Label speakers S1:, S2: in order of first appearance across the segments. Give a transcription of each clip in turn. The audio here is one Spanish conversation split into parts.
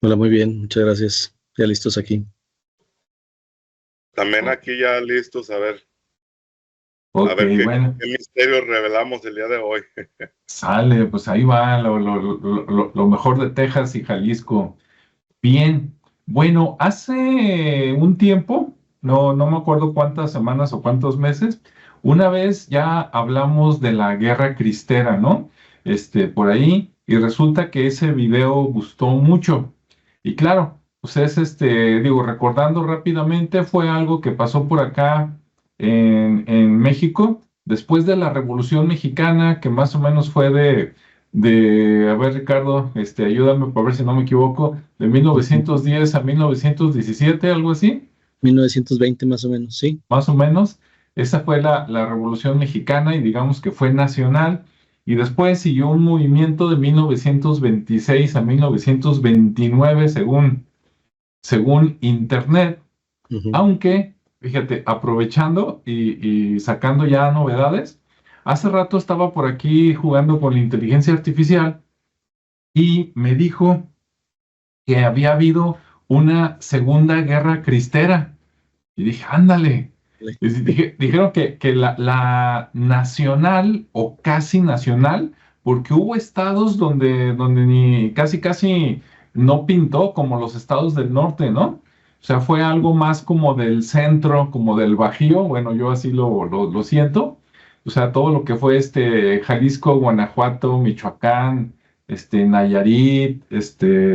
S1: Hola, muy bien, muchas gracias. Ya listos aquí.
S2: También aquí ya listos a
S3: Ok,
S2: ver
S3: bueno,
S2: qué misterio revelamos el día de hoy.
S3: sale, pues ahí va lo mejor de Texas y Jalisco. Bien, bueno, hace un tiempo, no me acuerdo cuántas semanas o cuántos meses, una vez ya hablamos de la Guerra Cristera, ¿no? Por ahí, y resulta que ese video gustó mucho. Y claro, pues digo, recordando rápidamente, fue algo que pasó por acá en México, después de la Revolución Mexicana, que más o menos fue a ver, Ricardo, ayúdame para ver si no me equivoco, de 1910 a 1917, algo así,
S1: 1920 más o menos, sí.
S3: más o menos. Esa fue la Revolución Mexicana y digamos que fue nacional. Y después siguió un movimiento de 1926 a 1929, según Internet,
S1: Ujú.
S3: aunque, fíjate, aprovechando y sacando ya novedades, hace rato estaba por aquí jugando con la inteligencia artificial y me dijo que había habido una segunda guerra cristera. Y dije, ándale.
S1: Vale.
S3: Dijeron que la nacional o casi nacional, porque hubo estados donde ni casi no pintó, como los estados del norte, ¿no? O sea, fue algo más como del centro, como del Bajío. Bueno, yo así lo siento. O sea, todo lo que fue Jalisco, Guanajuato, Michoacán, Nayarit,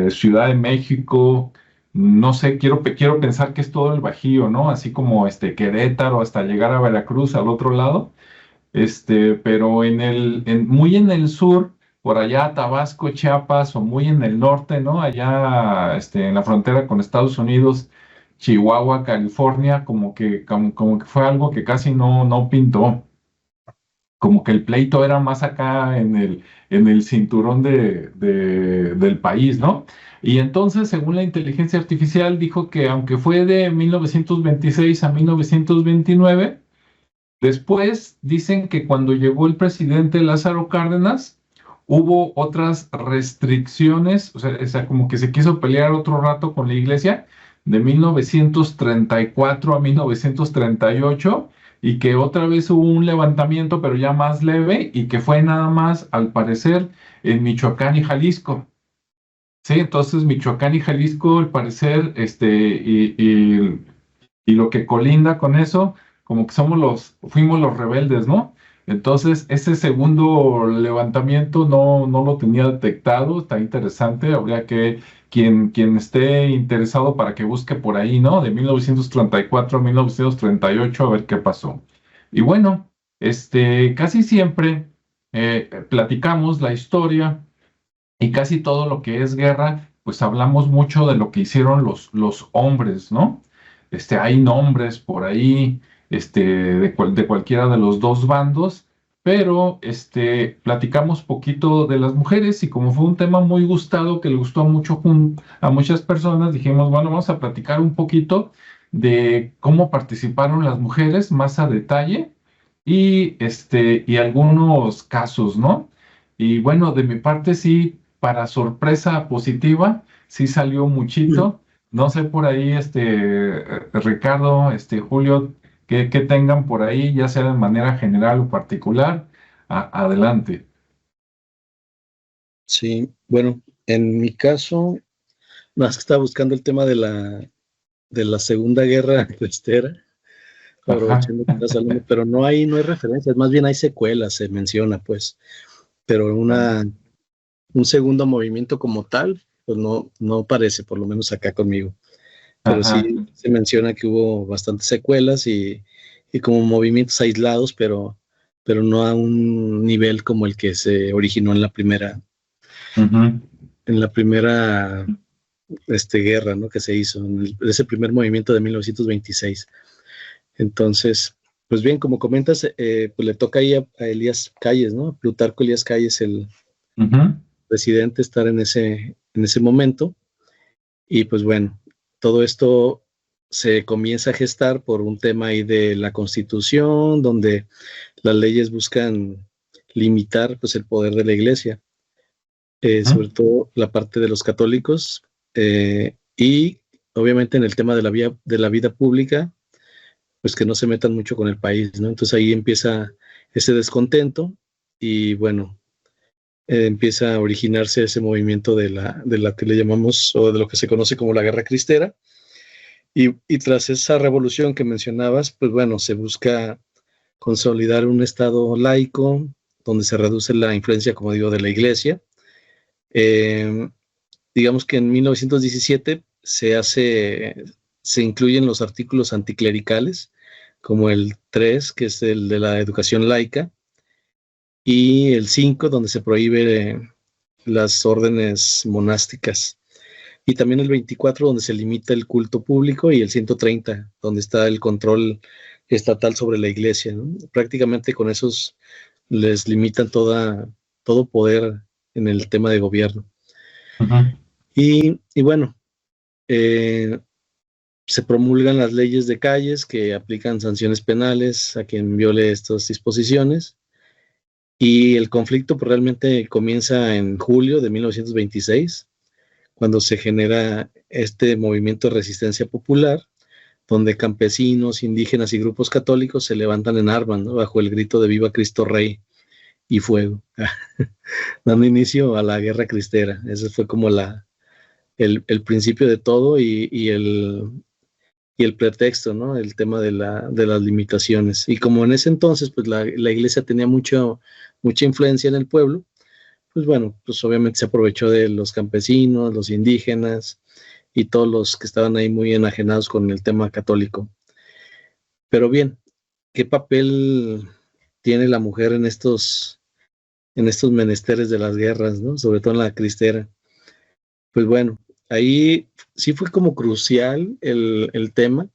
S3: Ciudad de México, no sé, quiero pensar que es todo el Bajío, ¿no? Así como Querétaro hasta llegar a Veracruz al otro lado, pero muy en el sur, por allá Tabasco, Chiapas, o muy en el norte, ¿no? Allá, en la frontera con Estados Unidos, Chihuahua, California, como que fue algo que casi no pintó, como que el pleito era más acá en el cinturón del país, ¿no? Y entonces, según la inteligencia artificial, dijo que aunque fue de 1926 a 1929, después dicen que cuando llegó el presidente Lázaro Cárdenas, hubo otras restricciones, o sea, como que se quiso pelear otro rato con la iglesia, de 1934 a 1938, y que otra vez hubo un levantamiento, pero ya más leve, y que fue nada más, al parecer, en Michoacán y Jalisco. Sí, entonces Michoacán y Jalisco, al parecer, y lo que colinda con eso, como que fuimos los rebeldes, ¿no? Entonces, ese segundo levantamiento no lo tenía detectado, está interesante, habría que, quien esté interesado para que busque por ahí, ¿no? De 1934 a 1938, a ver qué pasó. Y bueno, casi siempre platicamos la historia y casi todo lo que es guerra, pues hablamos mucho de lo que hicieron los hombres, ¿no? Hay nombres por ahí, de cualquiera de los dos bandos, pero platicamos poquito de las mujeres y como fue un tema muy gustado, que le gustó mucho a muchas personas, dijimos, bueno, vamos a platicar un poquito de cómo participaron las mujeres más a detalle y algunos casos, ¿no? Y bueno, de mi parte sí, para sorpresa positiva, sí salió muchito. No sé por ahí, Ricardo, Julio, que tengan por ahí, ya sea de manera general o particular. Adelante.
S1: Sí, bueno, en mi caso, más que estaba buscando el tema de la Segunda Guerra Cristera,
S3: Ajá.
S1: aprovechando que estás hablando, pero no hay referencias, más bien hay secuelas, se menciona, pues, pero un segundo movimiento como tal, pues no parece, por lo menos acá conmigo. Pero
S3: Ajá.
S1: sí se menciona que hubo bastantes secuelas y como movimientos aislados, pero no a un nivel como el que se originó
S3: Ujú.
S1: en la primera guerra, ¿no? Que se hizo, ese primer movimiento de 1926. Entonces, pues bien, como comentas, pues le toca ahí a Elías Calles, ¿no? Plutarco Elías Calles, el
S3: Ujú.
S1: presidente, estar en ese momento. Y pues bueno, todo esto se comienza a gestar por un tema ahí de la Constitución, donde las leyes buscan limitar pues el poder de la iglesia,
S3: Ujú.
S1: sobre todo la parte de los católicos, y obviamente en el tema de la vida pública, pues que no se metan mucho con el país, ¿no? Entonces ahí empieza ese descontento y bueno, empieza a originarse ese movimiento de la que le llamamos o de lo que se conoce como la Guerra Cristera. Y tras esa revolución que mencionabas, pues bueno, se busca consolidar un Estado laico donde se reduce la influencia, como digo, de la Iglesia. Digamos que en 1917 se incluyen los artículos anticlericales, como el 3, que es el de la educación laica, y el 5, donde se prohíbe las órdenes monásticas. Y también el 24, donde se limita el culto público, y el 130, donde está el control estatal sobre la iglesia, ¿no? Prácticamente con esos les limitan todo poder en el tema de gobierno.
S3: Ujú.
S1: Y bueno, se promulgan las leyes de calles que aplican sanciones penales a quien viole estas disposiciones. Y el conflicto pues, realmente comienza en julio de 1926, cuando se genera este movimiento de resistencia popular, donde campesinos, indígenas y grupos católicos se levantan en armas, ¿no? Bajo el grito de Viva Cristo Rey y fuego, dando inicio a la Guerra Cristera. Ese fue como el principio de todo y el pretexto, ¿no? El tema de las limitaciones. Y como en ese entonces, pues la iglesia tenía mucha influencia en el pueblo, pues bueno, pues obviamente se aprovechó de los campesinos, los indígenas y todos los que estaban ahí muy enajenados con el tema católico. Pero bien, ¿qué papel tiene la mujer en estos menesteres de las guerras, ¿no? Sobre todo en la cristera? Pues bueno, ahí sí fue como crucial el tema,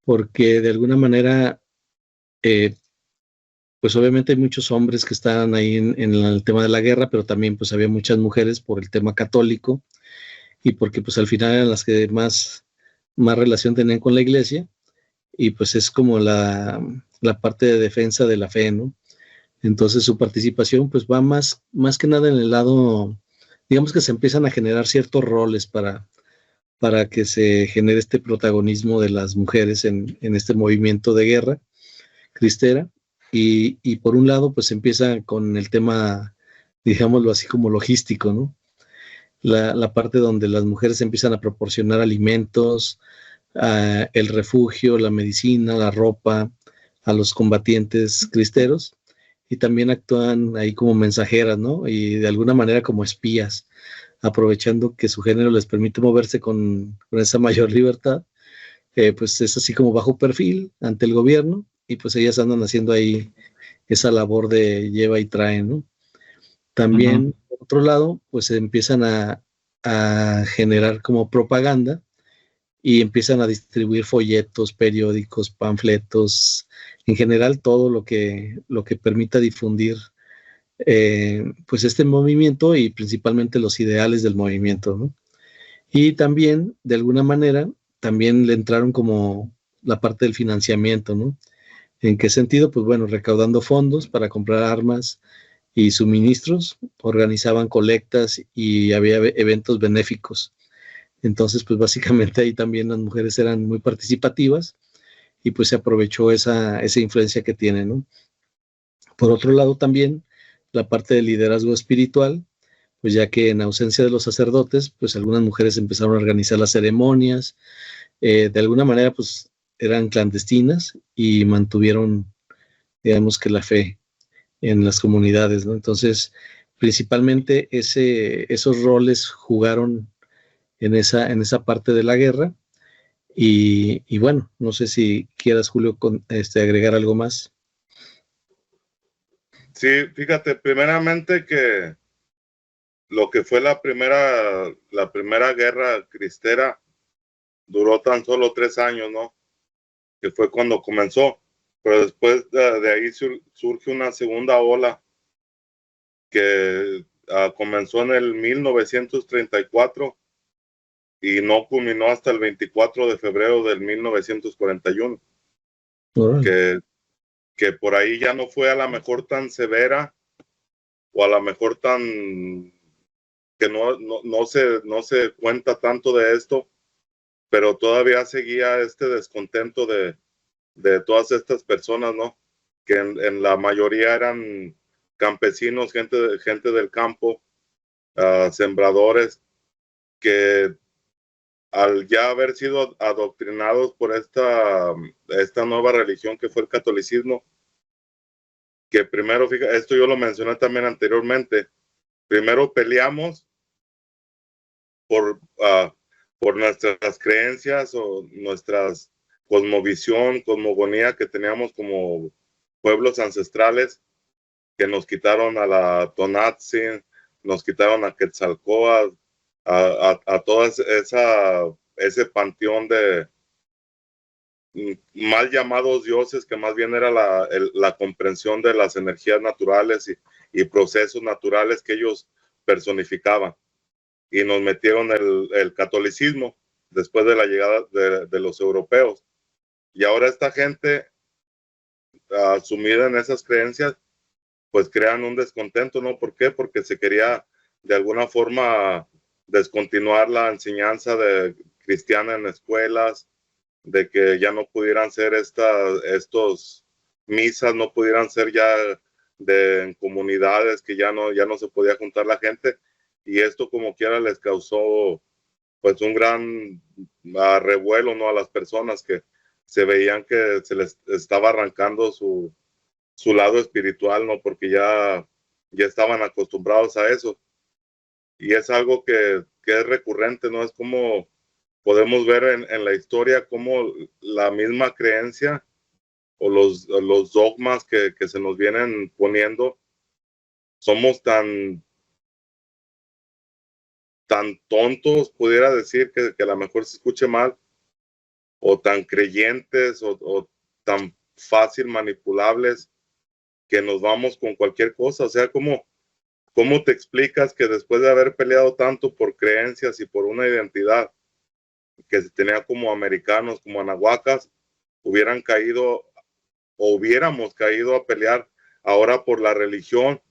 S1: porque de alguna manera, pues obviamente hay muchos hombres que estaban ahí en el tema de la guerra, pero también pues había muchas mujeres por el tema católico y porque pues al final eran las que más relación tenían con la iglesia y pues es como la parte de defensa de la fe, ¿no? Entonces su participación pues va más que nada en el lado, digamos que se empiezan a generar ciertos roles para que se genere este protagonismo de las mujeres en este movimiento de guerra cristera. Y por un lado, pues empieza con el tema, digámoslo así, como logístico, ¿no? La parte donde las mujeres empiezan a proporcionar alimentos, el refugio, la medicina, la ropa a los combatientes cristeros y también actúan ahí como mensajeras, ¿no? Y de alguna manera como espías, aprovechando que su género les permite moverse con esa mayor libertad, pues es así como bajo perfil ante el gobierno y pues ellas andan haciendo ahí esa labor de lleva y trae, ¿no? También,
S3: Ujú.
S1: por otro lado, pues se empiezan a generar como propaganda y empiezan a distribuir folletos, periódicos, panfletos, en general todo lo que permita difundir pues este movimiento y principalmente los ideales del movimiento, ¿no? Y también, de alguna manera, también le entraron como la parte del financiamiento, ¿no? ¿En qué sentido? Pues bueno, recaudando fondos para comprar armas y suministros, organizaban colectas y había eventos benéficos. Entonces, pues básicamente ahí también las mujeres eran muy participativas y pues se aprovechó esa influencia que tienen, ¿no? Por otro lado también la parte del liderazgo espiritual, pues ya que en ausencia de los sacerdotes, pues algunas mujeres empezaron a organizar las ceremonias, de alguna manera pues eran clandestinas y mantuvieron, digamos que la fe en las comunidades, ¿no? Entonces, principalmente esos roles jugaron en esa parte de la guerra. Y bueno, no sé si quieras, Julio, agregar algo más.
S2: Sí, fíjate, primeramente que lo que fue la primera guerra cristera duró tan solo 3 años, ¿no? Que fue cuando comenzó. Pero después de ahí surge una segunda ola que comenzó en el 1934 y no culminó hasta el 24 de febrero del 1941, que por ahí ya no fue a la mejor tan severa o a la mejor tan que no se cuenta tanto de esto, pero todavía seguía este descontento de todas estas personas, ¿no? Que en la mayoría eran campesinos, gente del campo, sembradores, que al ya haber sido adoctrinados por esta nueva religión que fue el catolicismo, que primero, fíjate, esto yo lo mencioné también anteriormente, primero peleamos por nuestras creencias o nuestras cosmogonía que teníamos como pueblos ancestrales, que nos quitaron a la Tonantzin, nos quitaron a Quetzalcóatl, a todo ese panteón de mal llamados dioses, que más bien era la comprensión de las energías naturales y procesos naturales que ellos personificaban. Y nos metieron el catolicismo después de la llegada de los europeos. Y ahora esta gente, sumida en esas creencias, pues crean un descontento, ¿no? ¿Por qué? Porque se quería de alguna forma descontinuar la enseñanza cristiana en escuelas, de que ya no pudieran ser estos misas, no pudieran ser ya en comunidades, que ya no se podía juntar la gente, y esto como quiera les causó pues un gran revuelo, ¿no? A las personas que se veían que se les estaba arrancando su lado espiritual, ¿no? Porque ya estaban acostumbrados a eso. Y es algo que es recurrente, ¿no? Es como podemos ver en la historia cómo la misma creencia o los dogmas que se nos vienen poniendo, somos tan tontos, pudiera decir, que a lo mejor se escuche mal, o tan creyentes o tan fácil manipulables, que nos vamos con cualquier cosa. O sea, ¿cómo te explicas que después de haber peleado tanto por creencias y por una identidad que se tenía como americanos, como anahuacas, hubiéramos caído a pelear ahora por la religión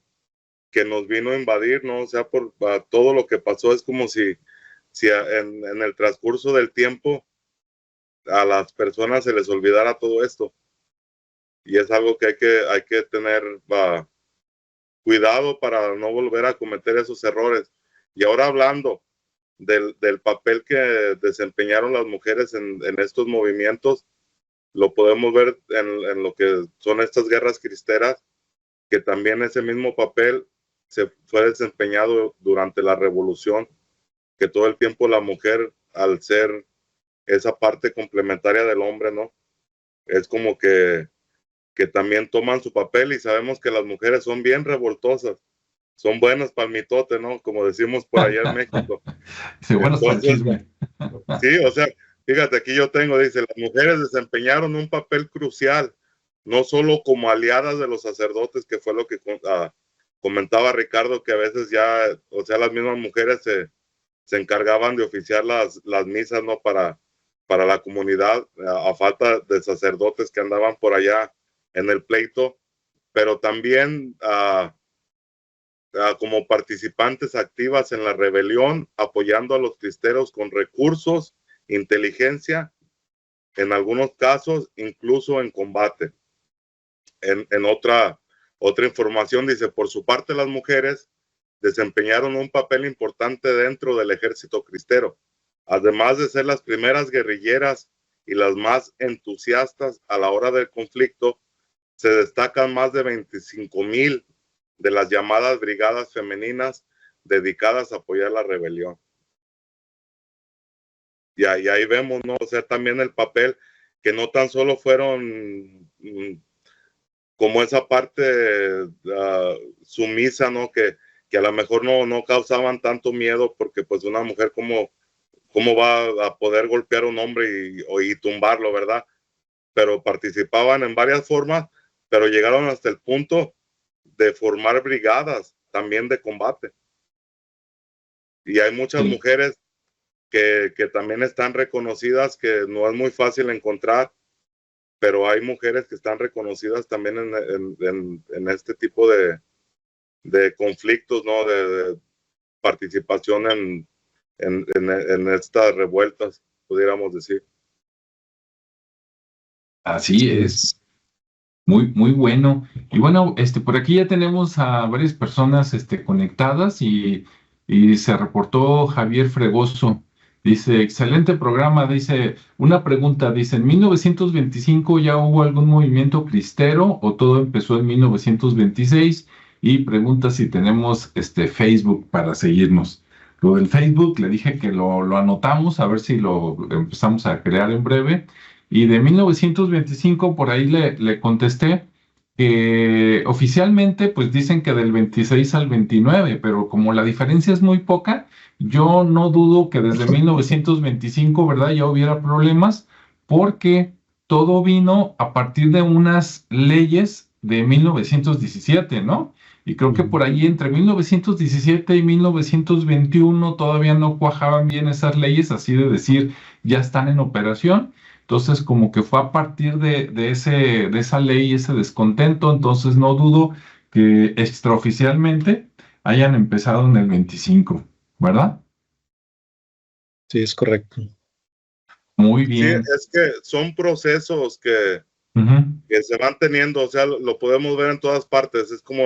S2: que nos vino a invadir, ¿no? O sea, por todo lo que pasó? Es como si en el transcurso del tiempo a las personas se les olvidara todo esto. Y es algo que hay que tener cuidado para no volver a cometer esos errores. Y ahora hablando del papel que desempeñaron las mujeres en estos movimientos, lo podemos ver en lo que son estas guerras cristeras, que también ese mismo papel se fue desempeñado durante la revolución, que todo el tiempo la mujer, al ser esa parte complementaria del hombre, ¿no? Es como que también toman su papel, y sabemos que las mujeres son bien revoltosas, son buenas para el mitote, ¿no? Como decimos por allá en México.
S3: Sí, buenos para el chisme.
S2: Sí, o sea, fíjate, aquí yo tengo, dice, las mujeres desempeñaron un papel crucial, no solo como aliadas de los sacerdotes, que fue lo que comentaba Ricardo, que a veces ya, o sea, las mismas mujeres se encargaban de oficiar las misas, ¿no? Para la comunidad, a falta de sacerdotes que andaban por allá en el pleito, pero también como participantes activas en la rebelión, apoyando a los cristeros con recursos, inteligencia, en algunos casos incluso en combate. En otra información dice, por su parte las mujeres desempeñaron un papel importante dentro del ejército cristero, además de ser las primeras guerrilleras y las más entusiastas a la hora del conflicto. Se destacan más de 25,000 de las llamadas brigadas femeninas dedicadas a apoyar la rebelión. Y ahí vemos, ¿no? O sea, también el papel, que no tan solo fueron como esa parte sumisa, ¿no? Que a lo mejor no causaban tanto miedo, porque pues una mujer cómo va a poder golpear a un hombre y tumbarlo, ¿verdad? Pero participaban en varias formas, pero llegaron hasta el punto de formar brigadas también de combate. Y hay muchas mujeres que también están reconocidas, que no es muy fácil encontrar, pero hay mujeres que están reconocidas también en este tipo de conflictos, ¿no? participación en estas revueltas, pudiéramos decir.
S3: Así es. Muy, muy bueno. Y bueno, por aquí ya tenemos a varias personas conectadas y se reportó Javier Fregoso. Dice, excelente programa. Dice, una pregunta. Dice, ¿en 1925 ya hubo algún movimiento cristero o todo empezó en 1926? Y pregunta si tenemos Facebook para seguirnos. Lo del Facebook, le dije que lo anotamos, a ver si lo empezamos a crear en breve. Y de 1925 por ahí le contesté que oficialmente pues dicen que del 26 al 29, pero como la diferencia es muy poca, yo no dudo que desde 1925, ¿verdad? Ya hubiera problemas porque todo vino a partir de unas leyes de 1917, ¿no? Y creo que por ahí entre 1917 y 1921 todavía no cuajaban bien esas leyes, así de decir, ya están en operación. Entonces, como que fue a partir de esa ley, ese descontento, entonces no dudo que extraoficialmente hayan empezado en el 25, ¿verdad?
S1: Sí, es correcto.
S3: Muy bien.
S2: Sí, es que son procesos que se van teniendo, o sea, lo podemos ver en todas partes. Es como,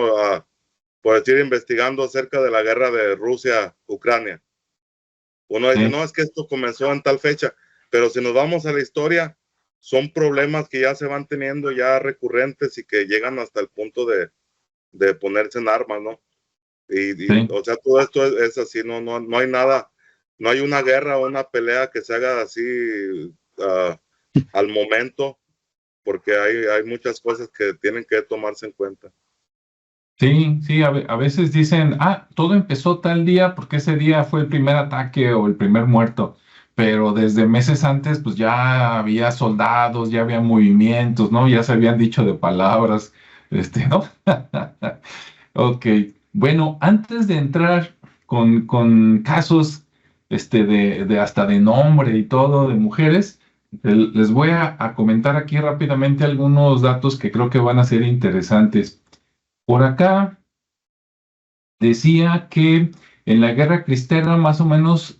S2: por decir, investigando acerca de la guerra de Rusia-Ucrania. Uno dice, no, es que esto comenzó en tal fecha. Pero si nos vamos a la historia, son problemas que ya se van teniendo ya recurrentes y que llegan hasta el punto de ponerse en armas, ¿no? Sí. O sea, todo esto es así, no hay nada, no hay una guerra o una pelea que se haga así al momento, porque hay muchas cosas que tienen que tomarse en cuenta.
S3: Sí, a veces dicen, todo empezó tal día porque ese día fue el primer ataque o el primer muerto. Pero desde meses antes, pues ya había soldados, ya había movimientos, ¿no? Ya se habían dicho de palabras, ¿no? Ok, bueno, antes de entrar con casos, de hasta de nombre y todo, de mujeres, les voy a comentar aquí rápidamente algunos datos que creo que van a ser interesantes. Por acá decía que en la guerra cristera, más o menos,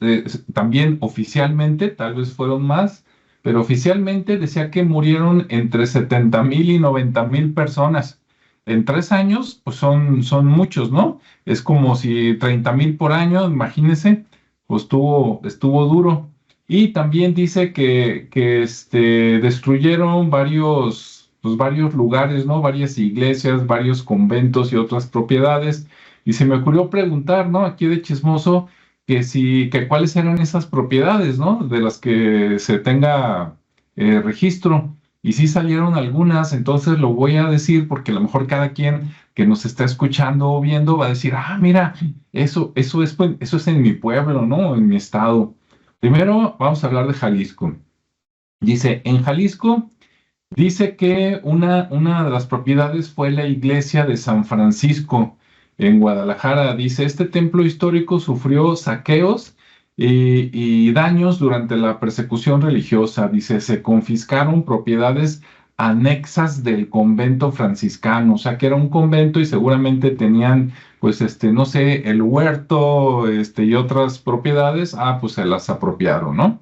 S3: también oficialmente, tal vez fueron más, pero oficialmente decía que murieron entre 70,000 y 90,000 personas. En 3 años, pues son muchos, ¿no? Es como si 30,000 por año, imagínense, pues estuvo duro. Y también dice que destruyeron varios lugares, ¿no? Varias iglesias, varios conventos y otras propiedades. Y se me ocurrió preguntar, ¿no? Aquí de chismoso, que cuáles eran esas propiedades, ¿no? De las que se tenga registro. Y sí salieron algunas, entonces lo voy a decir porque a lo mejor cada quien que nos está escuchando o viendo va a decir, mira, eso es en mi pueblo, ¿no? En mi estado. Primero vamos a hablar de Jalisco. Dice, en Jalisco, dice que una de las propiedades fue la iglesia de San Francisco en Guadalajara. Dice, este templo histórico sufrió saqueos y daños durante la persecución religiosa. Dice, se confiscaron propiedades anexas del convento franciscano, o sea que era un convento y seguramente tenían, pues, no sé, el huerto, y otras propiedades, pues se las apropiaron, ¿no?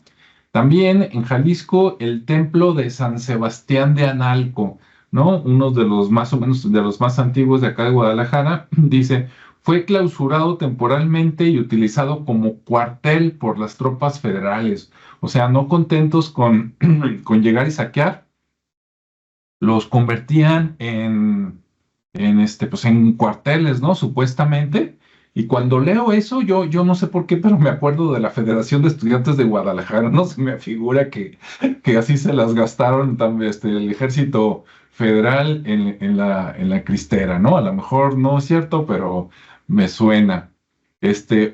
S3: También en Jalisco, el templo de San Sebastián de Analco, ¿no? Uno de los más o menos de los más antiguos de acá de Guadalajara, dice, fue clausurado temporalmente y utilizado como cuartel por las tropas federales. O sea, no contentos con llegar y saquear, los convertían pues en cuarteles, ¿no? Supuestamente. Y cuando leo eso, yo no sé por qué, pero me acuerdo de la Federación de Estudiantes de Guadalajara, ¿no? Se me figura que así se las gastaron también el Ejército Federal en la cristera, ¿no? A lo mejor no es cierto, pero me suena.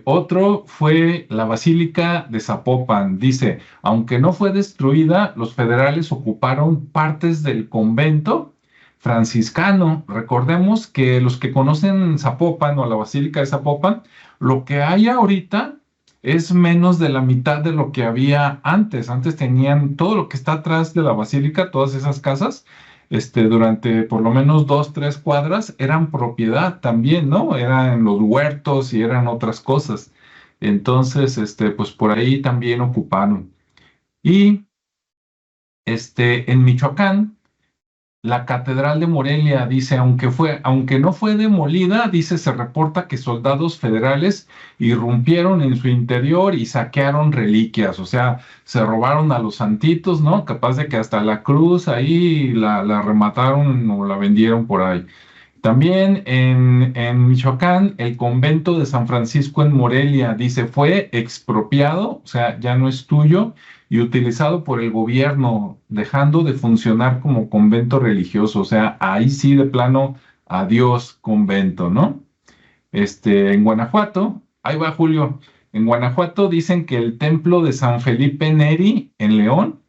S3: Otro fue la Basílica de Zapopan. Dice, aunque no fue destruida, los federales ocuparon partes del convento franciscano. Recordemos que los que conocen Zapopan o la Basílica de Zapopan, lo que hay ahorita es menos de la mitad de lo que había antes. Antes tenían todo lo que está atrás de la basílica, todas esas casas, durante por lo menos 2, 3 cuadras, eran propiedad también, ¿no? Eran los huertos y eran otras cosas. Entonces, pues por ahí también ocuparon. Y en Michoacán, la Catedral de Morelia dice, aunque no fue demolida, dice, se reporta que soldados federales irrumpieron en su interior y saquearon reliquias, o sea, se robaron a los santitos, ¿no? Capaz de que hasta la cruz ahí la remataron o la vendieron por ahí. También en Michoacán, el convento de San Francisco en Morelia, dice, fue expropiado, o sea, ya no es tuyo, y utilizado por el gobierno, dejando de funcionar como convento religioso. O sea, ahí sí de plano, adiós convento, ¿no? En Guanajuato, ahí va Julio, en Guanajuato dicen que el templo de San Felipe Neri en León,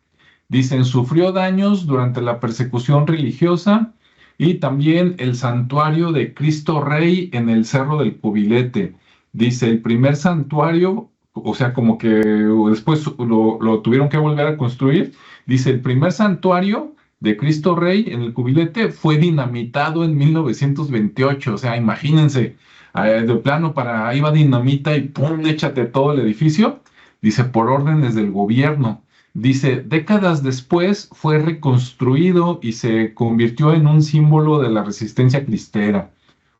S3: dicen, sufrió daños durante la persecución religiosa y también el santuario de Cristo Rey en el Cerro del Cubilete. Dice, el primer santuario, o sea, como que después lo tuvieron que volver a construir. Dice, el primer santuario de Cristo Rey en el Cubilete fue dinamitado en 1928. O sea, imagínense, de plano para ahí va dinamita y ¡pum! Échate todo el edificio. Dice, por órdenes del gobierno. Dice, décadas después fue reconstruido y se convirtió en un símbolo de la resistencia cristera.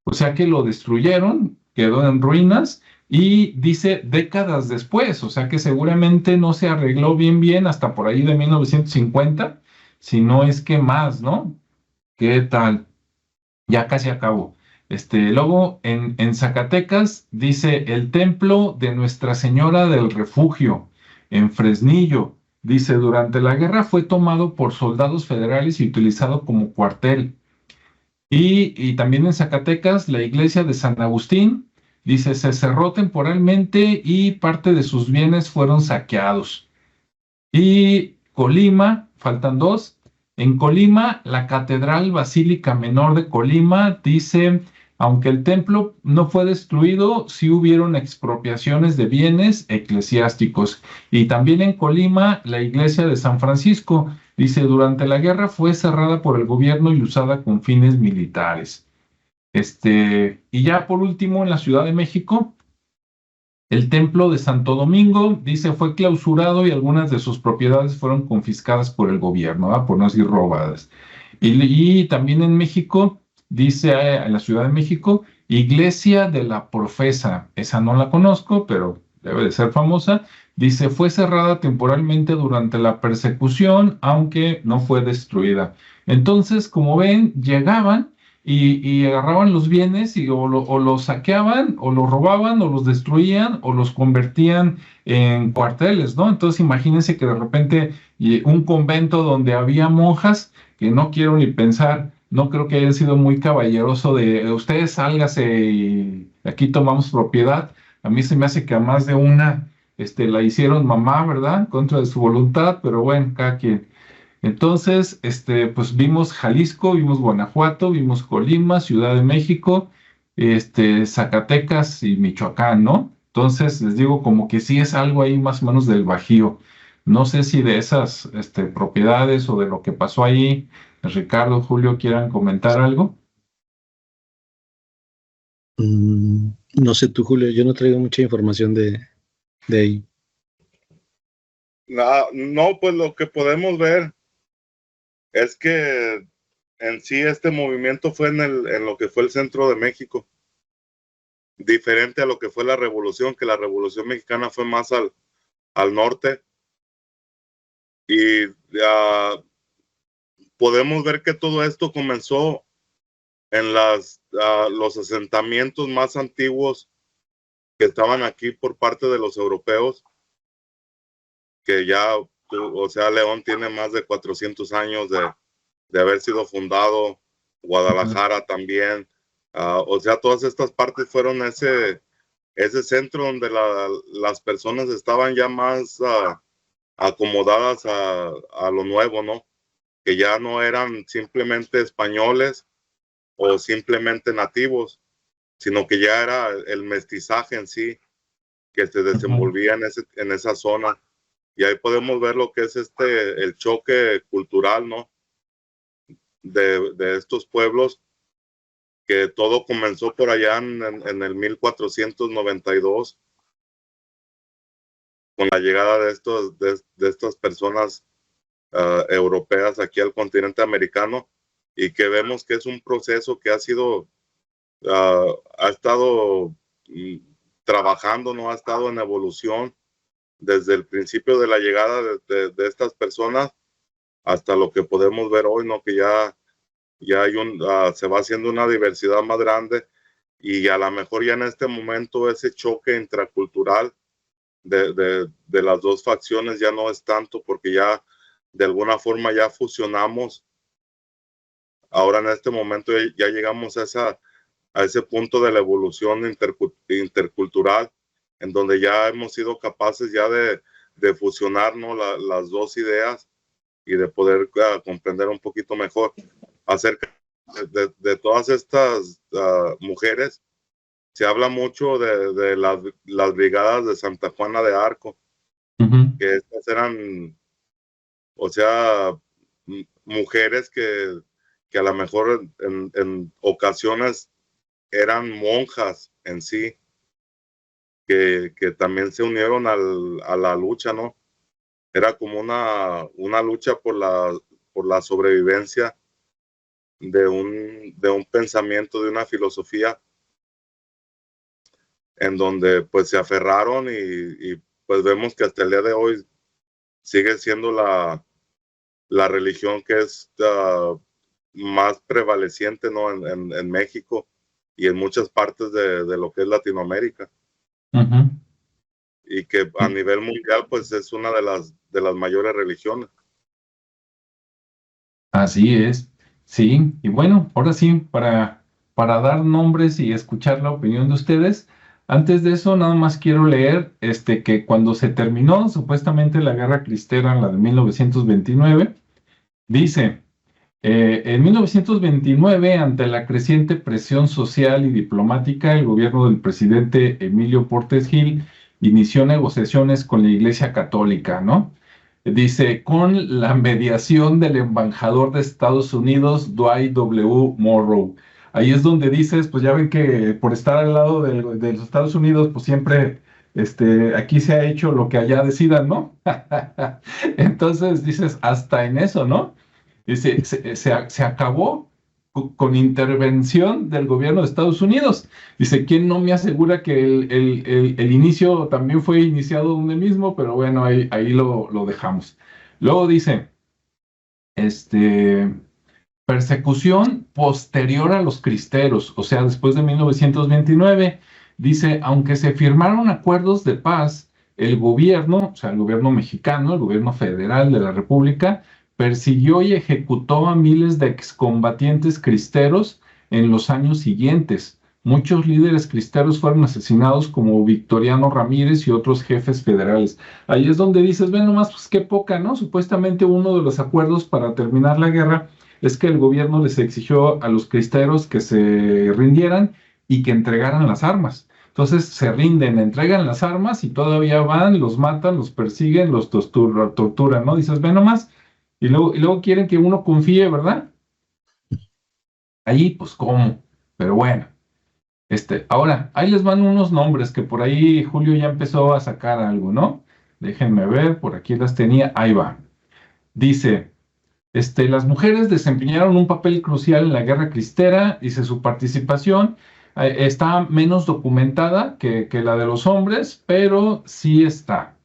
S3: O sea que lo destruyeron, quedó en ruinas y dice décadas después, o sea que seguramente no se arregló bien hasta por ahí de 1950, si no es que más, ¿no? ¿Qué tal? Ya casi acabo. Luego en Zacatecas dice el templo de Nuestra Señora del Refugio en Fresnillo. Dice, durante la guerra fue tomado por soldados federales y utilizado como cuartel. Y también en Zacatecas, la iglesia de San Agustín, dice, se cerró temporalmente y parte de sus bienes fueron saqueados. Y Colima, faltan dos. En Colima, la Catedral Basílica Menor de Colima dice, aunque el templo no fue destruido, sí hubieron expropiaciones de bienes eclesiásticos. Y también en Colima, la iglesia de San Francisco dice, durante la guerra fue cerrada por el gobierno y usada con fines militares. Y ya por último, en la Ciudad de México, el templo de Santo Domingo, dice, fue clausurado y algunas de sus propiedades fueron confiscadas por el gobierno, ¿verdad? Por no decir robadas. Y también en México, dice, en la Ciudad de México, Iglesia de la Profesa, esa no la conozco, pero debe de ser famosa, dice, fue cerrada temporalmente durante la persecución, aunque no fue destruida. Entonces, como ven, llegaban y agarraban los bienes y o los saqueaban, o los robaban, o los destruían, o los convertían en cuarteles, ¿no? Entonces imagínense que de repente un convento donde había monjas, que no quiero ni pensar, no creo que haya sido muy caballeroso de ustedes sálgase y aquí tomamos propiedad. A mí se me hace que a más de una la hicieron mamá, ¿verdad? Contra de su voluntad, pero bueno, cada quien. Entonces, pues vimos Jalisco, vimos Guanajuato, vimos Colima, Ciudad de México, Zacatecas y Michoacán, ¿no? Entonces, les digo como que sí es algo ahí más o menos del Bajío. No sé si de esas, propiedades o de lo que pasó ahí, Ricardo, Julio, quieran comentar algo.
S1: No sé tú, Julio, yo no traigo mucha información de ahí.
S2: No, pues lo que podemos ver es que en sí este movimiento fue en lo que fue el centro de México, diferente a lo que fue la revolución, que la revolución mexicana fue más al norte. Y podemos ver que todo esto comenzó en los asentamientos más antiguos que estaban aquí por parte de los europeos, que ya, o sea, León tiene más de 400 años de haber sido fundado, Guadalajara también, o sea, todas estas partes fueron ese centro donde las personas estaban ya más acomodadas a lo nuevo, ¿no? Que ya no eran simplemente españoles o simplemente nativos, sino que ya era el mestizaje en sí que se desenvolvía en esa zona. Y ahí podemos ver lo que es el choque cultural, ¿no? de estos pueblos, que todo comenzó por allá en el 1492, con la llegada de estas personas europeas aquí al continente americano, y que vemos que es un proceso que ha estado trabajando, no ha estado en evolución desde el principio de la llegada de estas personas hasta lo que podemos ver hoy, ¿no? Que ya hay se va haciendo una diversidad más grande, y a lo mejor ya en este momento ese choque intracultural de las dos facciones ya no es tanto, porque ya de alguna forma ya fusionamos. Ahora en este momento ya llegamos a ese punto de la evolución intercultural, en donde ya hemos sido capaces ya de fusionar, ¿no? las dos ideas, y de poder comprender un poquito mejor acerca de todas estas mujeres. Se habla mucho de las brigadas de Santa Juana de Arco, que estas eran, o sea, mujeres que a lo mejor en ocasiones eran monjas en sí, que también se unieron a la lucha, ¿no? Era como una lucha por la sobrevivencia de un pensamiento, de una filosofía, en donde pues se aferraron, y pues vemos que hasta el día de hoy sigue siendo la religión que es más prevaleciente, ¿no? en México y en muchas partes de lo que es Latinoamérica. Y que a nivel mundial pues es una de las mayores religiones.
S3: Así es, sí. Y bueno, ahora sí, para dar nombres y escuchar la opinión de ustedes, antes de eso nada más quiero leer que cuando se terminó supuestamente la Guerra Cristera, la de 1929, dice: en 1929, ante la creciente presión social y diplomática, el gobierno del presidente Emilio Portes Gil inició negociaciones con la Iglesia Católica, ¿no? Dice, con la mediación del embajador de Estados Unidos, Dwight W. Morrow. Ahí es donde dices, pues ya ven que por estar al lado de los Estados Unidos, pues siempre aquí se ha hecho lo que allá decidan, ¿no? Entonces dices, hasta en eso, ¿no? Se acabó con intervención del gobierno de Estados Unidos. Dice, ¿quién no me asegura que el inicio también fue iniciado donde mismo? Pero bueno, ahí lo dejamos. Luego dice, persecución posterior a los cristeros, o sea, después de 1929, dice, aunque se firmaron acuerdos de paz, el gobierno, o sea, el gobierno mexicano, el gobierno federal de la República, persiguió y ejecutó a miles de excombatientes cristeros en los años siguientes. Muchos líderes cristeros fueron asesinados, como Victoriano Ramírez y otros jefes federales. Ahí es donde dices, ven nomás, pues qué poca, ¿no? Supuestamente uno de los acuerdos para terminar la guerra es que el gobierno les exigió a los cristeros que se rindieran y que entregaran las armas. Entonces se rinden, entregan las armas y todavía van, los matan, los persiguen, los torturan, ¿no? Dices, ven nomás. Y luego quieren que uno confíe, ¿verdad? Ahí, pues, ¿cómo? Pero bueno. Ahora, ahí les van unos nombres que por ahí Julio ya empezó a sacar algo, ¿no? Déjenme ver, por aquí las tenía. Ahí va. Dice, las mujeres desempeñaron un papel crucial en la Guerra Cristera. Dice, su participación está menos documentada que la de los hombres, pero sí está.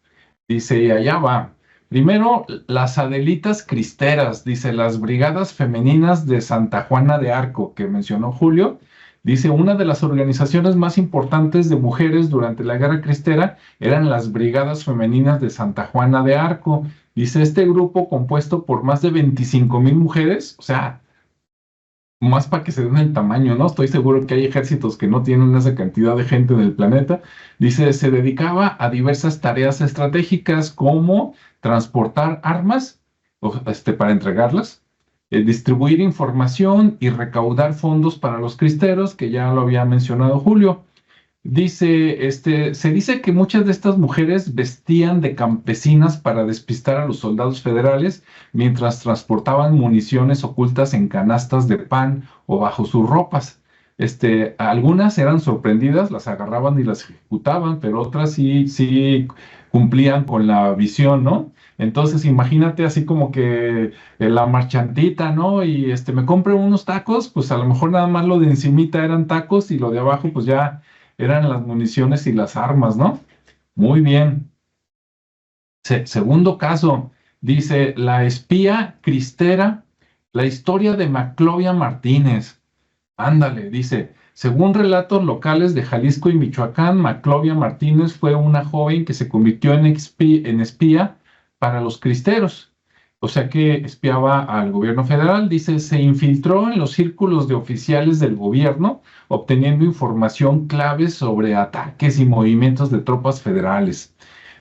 S3: Dice, y allá va. Primero, las Adelitas Cristeras, dice, las brigadas femeninas de Santa Juana de Arco, que mencionó Julio. Dice, una de las organizaciones más importantes de mujeres durante la Guerra Cristera eran las brigadas femeninas de Santa Juana de Arco. Dice, este grupo compuesto por más de 25,000 mujeres, o sea, más para que se den el tamaño, ¿no? Estoy seguro que hay ejércitos que no tienen esa cantidad de gente en el planeta. Dice, se dedicaba a diversas tareas estratégicas como transportar armas para entregarlas, distribuir información y recaudar fondos para los cristeros, que ya lo había mencionado Julio. Dice, se dice que muchas de estas mujeres vestían de campesinas para despistar a los soldados federales mientras transportaban municiones ocultas en canastas de pan o bajo sus ropas. Algunas eran sorprendidas, las agarraban y las ejecutaban, pero otras sí cumplían con la visión, ¿no? Entonces, imagínate así como que la marchantita, ¿no? Y me compré unos tacos, pues a lo mejor nada más lo de encimita eran tacos y lo de abajo, pues ya eran las municiones y las armas, ¿no? Muy bien. Segundo caso, dice la espía cristera, la historia de Maclovia Martínez. Ándale, dice, según relatos locales de Jalisco y Michoacán, Maclovia Martínez fue una joven que se convirtió en espía para los cristeros. O sea que espiaba al gobierno federal. Dice, se infiltró en los círculos de oficiales del gobierno, obteniendo información clave sobre ataques y movimientos de tropas federales.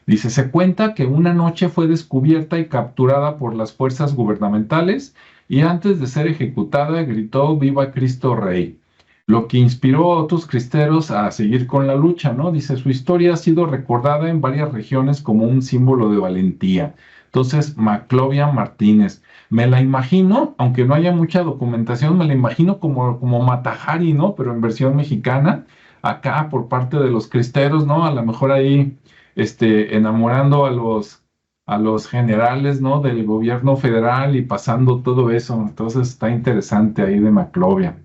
S3: Dice, se cuenta que una noche fue descubierta y capturada por las fuerzas gubernamentales y antes de ser ejecutada gritó "Viva Cristo Rey", lo que inspiró a otros cristeros a seguir con la lucha, ¿no? Dice, su historia ha sido recordada en varias regiones como un símbolo de valentía. Entonces, Maclovia Martínez, me la imagino, aunque no haya mucha documentación, me la imagino como Mata Hari, ¿no? Pero en versión mexicana, acá por parte de los cristeros, ¿no? A lo mejor ahí, enamorando a los generales, ¿no? Del gobierno federal y pasando todo eso. Entonces, está interesante ahí de Maclovia.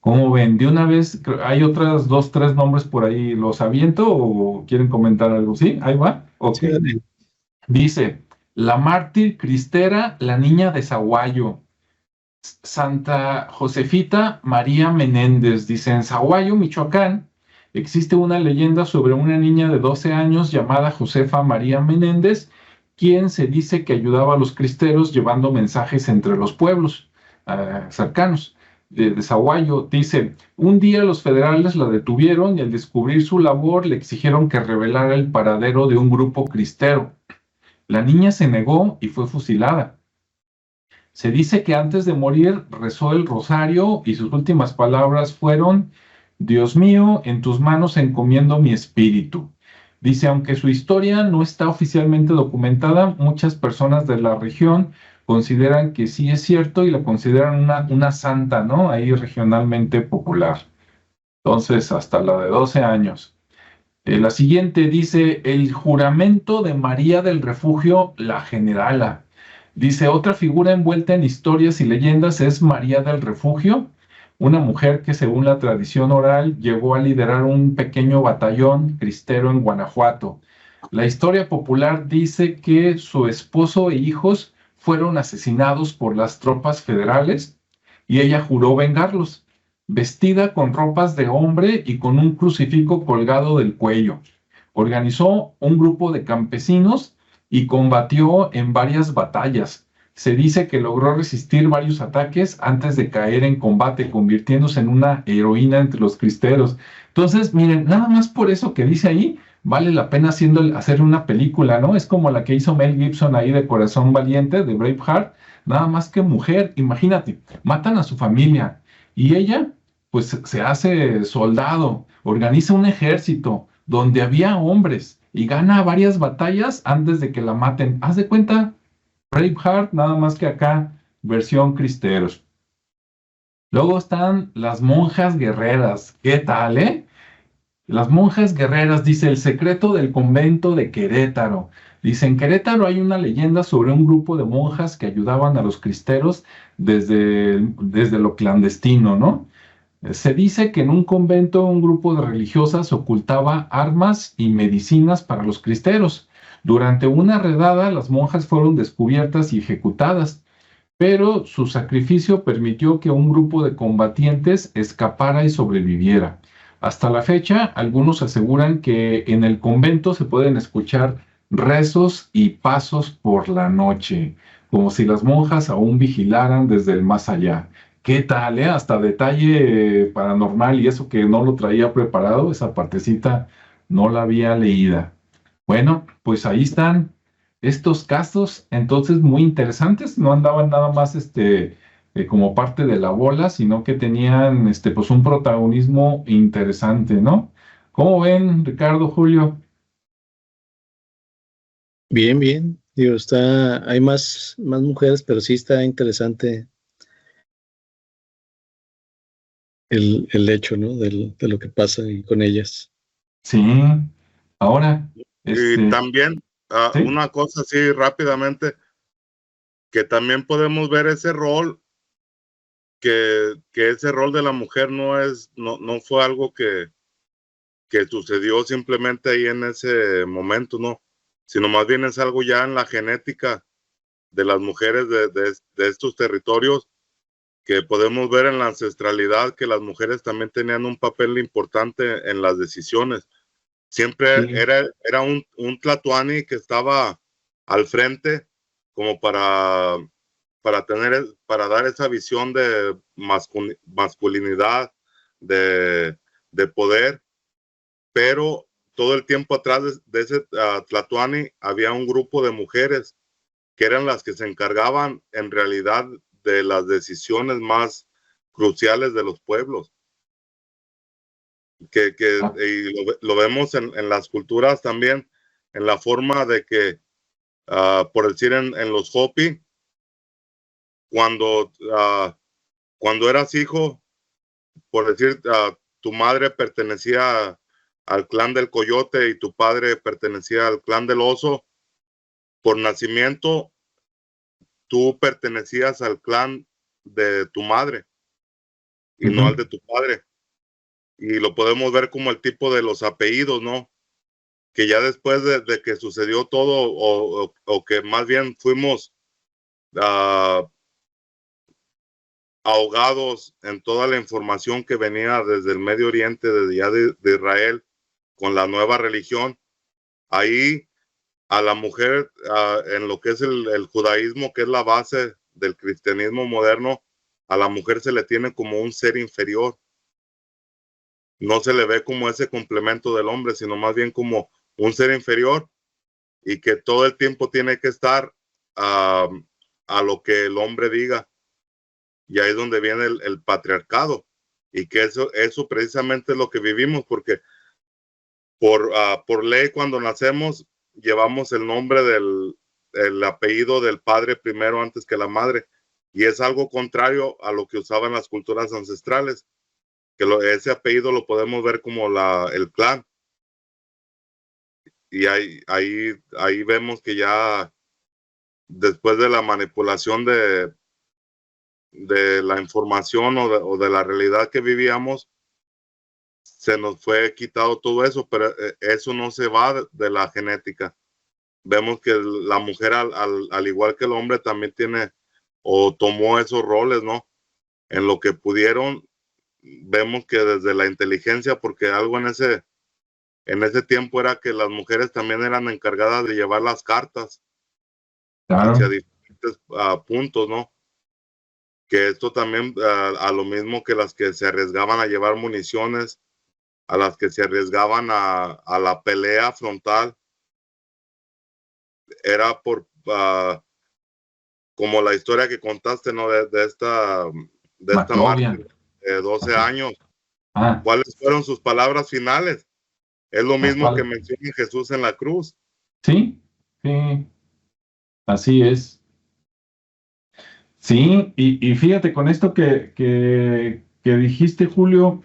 S3: ¿Cómo ven? De una vez, hay otras 2, 3 nombres por ahí. ¿Los aviento o quieren comentar algo? ¿Sí? Ahí va. Ok.
S1: Sí.
S3: Dice, la mártir cristera, la niña de Zaguayo. Santa Josefita María Menéndez. Dice, en Zaguayo, Michoacán, existe una leyenda sobre una niña de 12 años llamada Josefa María Menéndez, quien se dice que ayudaba a los cristeros llevando mensajes entre los pueblos cercanos de Zaguayo. Dice, un día los federales la detuvieron y al descubrir su labor le exigieron que revelara el paradero de un grupo cristero. La niña se negó y fue fusilada. Se dice que antes de morir rezó el rosario y sus últimas palabras fueron: Dios mío, en tus manos encomiendo mi espíritu. Dice, aunque su historia no está oficialmente documentada, muchas personas de la región consideran que sí es cierto y la consideran una santa, ¿no? Ahí regionalmente popular. Entonces, hasta la de 12 años. La siguiente dice, el juramento de María del Refugio, la generala. Dice, otra figura envuelta en historias y leyendas es María del Refugio, una mujer que según la tradición oral llegó a liderar un pequeño batallón cristero en Guanajuato. La historia popular dice que su esposo e hijos fueron asesinados por las tropas federales y ella juró vengarlos, vestida con ropas de hombre y con un crucifijo colgado del cuello. Organizó un grupo de campesinos y combatió en varias batallas. Se dice que logró resistir varios ataques antes de caer en combate, convirtiéndose en una heroína entre los cristeros. Entonces, miren, nada más por eso que dice ahí, vale la pena hacer una película, ¿no? Es como la que hizo Mel Gibson ahí de Corazón Valiente, de Braveheart, nada más que mujer. Imagínate, matan a su familia y ella, pues, se hace soldado, organiza un ejército donde había hombres y gana varias batallas antes de que la maten. Haz de cuenta, Braveheart, nada más que acá, versión cristeros. Luego están las monjas guerreras. ¿Qué tal, eh? Las monjas guerreras, dice, el secreto del convento de Querétaro. Dice, en Querétaro hay una leyenda sobre un grupo de monjas que ayudaban a los cristeros desde lo clandestino, ¿no? Se dice que en un convento un grupo de religiosas ocultaba armas y medicinas para los cristeros. Durante una redada, las monjas fueron descubiertas y ejecutadas, pero su sacrificio permitió que un grupo de combatientes escapara y sobreviviera. Hasta la fecha, algunos aseguran que en el convento se pueden escuchar rezos y pasos por la noche, como si las monjas aún vigilaran desde el más allá. ¿Qué tal, eh? Hasta detalle paranormal y eso que no lo traía preparado, esa partecita no la había leída. Bueno, pues ahí están estos casos, entonces muy interesantes, no andaban nada más como parte de la bola, sino que tenían pues un protagonismo interesante, ¿no? ¿Cómo ven, Ricardo, Julio?
S1: Bien, bien. Digo, hay más mujeres, pero sí está interesante el hecho, ¿no? De lo que pasa y con ellas.
S3: Sí, ahora,
S2: Y también,
S3: sí,
S2: una cosa así rápidamente, que también podemos ver ese rol, que ese rol de la mujer no fue algo que sucedió simplemente ahí en ese momento, ¿no? Sino más bien es algo ya en la genética de las mujeres de estos territorios, que podemos ver en la ancestralidad que las mujeres también tenían un papel importante en las decisiones. Siempre
S3: sí,
S2: era un tlatoani que estaba al frente como para dar esa visión de masculinidad, de poder, pero todo el tiempo atrás de ese tlatoani había un grupo de mujeres que eran las que se encargaban en realidad de las decisiones más cruciales de los pueblos.
S3: ah,
S2: Y lo vemos en las culturas también, en la forma de que, por decir, en los Hopi, cuando, cuando eras hijo, por decir, tu madre pertenecía al clan del coyote y tu padre pertenecía al clan del oso, por nacimiento tú pertenecías al clan de tu madre y no al
S3: ujú,
S2: de tu padre. Y lo podemos ver como el tipo de los apellidos, ¿no? Que ya después de que sucedió todo, o que más bien fuimos uh, ahogados en toda la información que venía desde el Medio Oriente, desde ya de Israel, con la nueva religión, ahí a la mujer, en lo que es el judaísmo, que es la base del cristianismo moderno, a la mujer se le tiene como un ser inferior. No se le ve como ese complemento del hombre, sino más bien como un ser inferior, y que todo el tiempo tiene que estar a lo que el hombre diga. Y ahí es donde viene el patriarcado, y que eso precisamente es lo que vivimos, porque por ley cuando nacemos llevamos el nombre el apellido del padre primero antes que la madre, y es algo contrario a lo que usaban las culturas ancestrales, que ese apellido lo podemos ver como el clan. Y ahí vemos que ya después de la manipulación de la información o de la realidad que vivíamos, se nos fue quitado todo eso, pero eso no se va de la genética. Vemos que la mujer, al igual que el hombre, también tiene o tomó esos roles, ¿no? En lo que pudieron, vemos que desde la inteligencia, porque algo en ese tiempo era que las mujeres también eran encargadas de llevar las cartas hacia
S3: claro,
S2: diferentes puntos, ¿no? Que esto también, a lo mismo que las que se arriesgaban a llevar municiones, a las que se arriesgaban a la pelea frontal, era como la historia que contaste, ¿no? De esta
S3: Maclovia.
S2: mártir de 12
S3: Ajá.
S2: años.
S3: Ah,
S2: ¿Cuáles fueron sus palabras finales? Es lo
S3: las
S2: mismo que
S3: cuales,
S2: menciona Jesús en la cruz.
S3: sí, sí, así es. Sí, y fíjate con esto que dijiste, Julio,